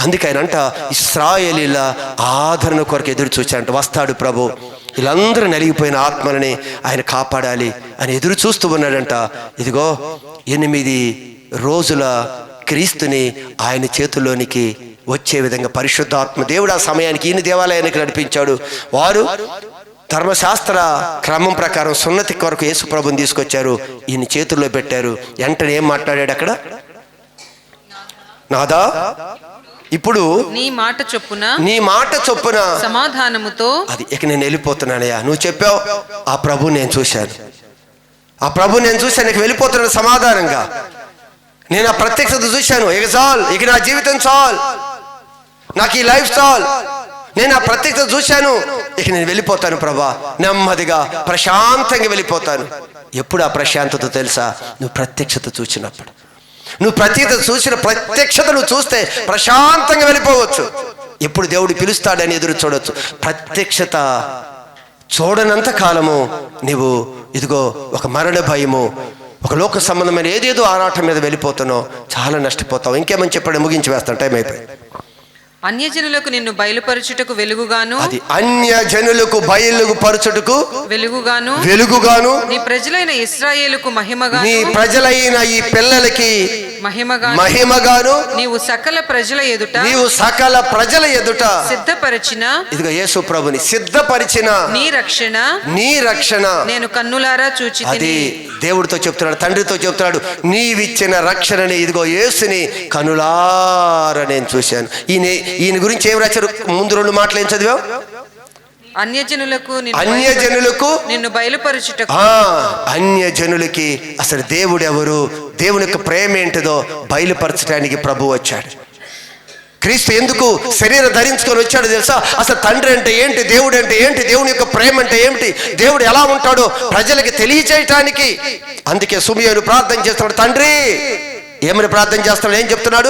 అందుకే ఆయన అంట ఇశ్రాయేలీల ఆదరణ కొరకు ఎదురు చూచాడంట. వస్తాడు ప్రభు, వీళ్ళందరూ నలిగిపోయిన ఆత్మలని ఆయన కాపాడాలి అని ఎదురు చూస్తూ ఉన్నాడంట. ఇదిగో 8 రోజుల క్రీస్తుని ఆయన చేతుల్లోనికి వచ్చే విధంగా పరిశుద్ధాత్మ దేవుడు ఆ సమయానికి ఈయన దేవాలయానికి నడిపించాడు. వారు ధర్మశాస్త్ర క్రమం ప్రకారం సున్నతి కొరకు యేసు ప్రభుని తీసుకొచ్చారు, ఈయన చేతుల్లో పెట్టారు. వెంటనే ఏం మాట్లాడాడు అక్కడ? నాదా ఇప్పుడు నీ మాట చొప్పున సమాధానముతో. అది ఇక నేను వెళ్ళిపోతున్నానయ్యా, నువ్వు చెప్పావు, ఆ ప్రభు నేను చూశాను, ఆ ప్రభు నేను చూశాను, ఇక వెళ్ళిపోతున్నాను సమాధానంగా. నేను ఆ ప్రత్యక్షత చూశాను, ఇక చాలు, ఇక నా జీవితం చాలు, నాకు ఈ లైఫ్ చాలు, నేను ఆ ప్రత్యక్షత చూశాను, ఇక నేను వెళ్ళిపోతాను ప్రభా, నెమ్మదిగా ప్రశాంతంగా వెళ్ళిపోతాను. ఎప్పుడు ఆ ప్రశాంతత తెలుసా? నువ్వు ప్రత్యక్షత చూసినప్పుడు. నువ్వు ప్రత్యక్షత నువ్వు చూస్తే ప్రశాంతంగా వెళ్ళిపోవచ్చు. ఎప్పుడు దేవుడు పిలుస్తాడని ఎదురు చూడవచ్చు. ప్రత్యక్షత చూడనంత కాలము నీవు ఇదిగో ఒక మరణ భయము, ఒక లోక సంబంధమైన ఏదేదో ఆరాటం మీద వెళ్ళిపోతున్నావు, చాలా నష్టపోతావు. ఇంకేమని చెప్పాడు? ముగించి వేస్తాను, టైం అయిపోయి. అన్యజనులకు నిన్ను బయలుపరచుటకు వెలుగుగాను. అది అన్యజనులకు బయలుపరచుటకు వెలుగుగాను. నీ ప్రజలైన ఇశ్రాయేలుకు మహిమగాను. నీ ప్రజలైన ఈ పిల్లలకి మహిమగాను. నీవు సకల ప్రజల ఎదుట సిద్ధపరిచిన, ఇదిగో యేసు ప్రభుని సిద్ధపరిచిన నీ రక్షణ నేను కన్నులారా చూచి. అది దేవుడితో చెప్తున్నాడు, తండ్రితో చెప్తున్నాడు, నీవిచ్చిన రక్షణని ఇదిగో యేసుని కనులారా నేను చూశాను. ఈయన గురించి ఏం రాశారు? ముందు 2 మాటలు ఏం చదివావు? అన్యజనులకు నిన్ను బయలుపరచుటకు అన్యజనులకి అసలు దేవుడు ఎవరు, దేవుని యొక్క ప్రేమ ఏంటిదో బయలుపరచడానికి ప్రభు వచ్చాడు. క్రీస్తు ఎందుకు శరీరం ధరించుకొని వచ్చాడు తెలుసా? అసలు తండ్రి అంటే ఏంటి, దేవుడు అంటే ఏంటి, దేవుని యొక్క ప్రేమ అంటే ఏమిటి, దేవుడు ఎలా ఉంటాడో ప్రజలకి తెలియచేయటానికి. అందుకే సుమియోను ప్రార్థన చేస్తున్నాడు. తండ్రి ఏమని ప్రార్థన చేస్తున్నాడు, ఏం చెప్తున్నాడు?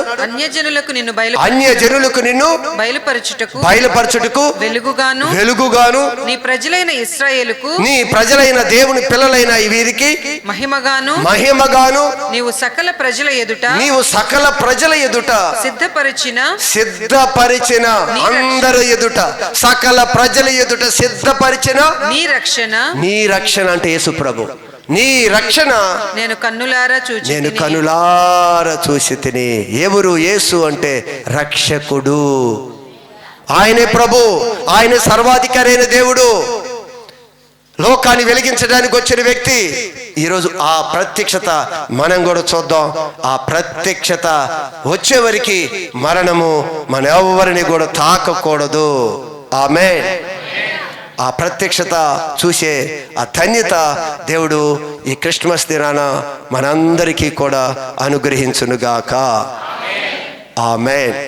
అన్యజనులకు నిన్ను బయలుపరచుటకు వెలుగుగాను నీ ప్రజలైన దేవుని పిల్లలైన వీరికి మహిమగాను నీవు సకల ప్రజల ఎదుట సిద్ధపరిచిన అందరి ఎదుట, సకల ప్రజల ఎదుట సిద్ధపరిచిన నీ రక్షణ అంటే యేసు ప్రభు. నీ రక్షణ నేను కన్నులారా చూసి తిని. ఎవరు? యేసు అంటే రక్షకుడు. ఆయనే ప్రభు, ఆయన సర్వాధికారి అయిన దేవుడు, లోకాన్ని వెలిగించడానికి వచ్చిన వ్యక్తి. ఈరోజు ఆ ప్రత్యక్షత మనం కూడా చూద్దాం. ఆ ప్రత్యక్షత వచ్చేవరికి మరణము మన ఎవరిని కూడా తాకకూడదు. ఆమేన్. ఆ ప్రత్యక్షత చూసే ఆ ధన్యత దేవుడు ఈ క్రిస్మస్ దినాన మనందరికీ కూడా అనుగ్రహించునుగాక. ఆమేన్.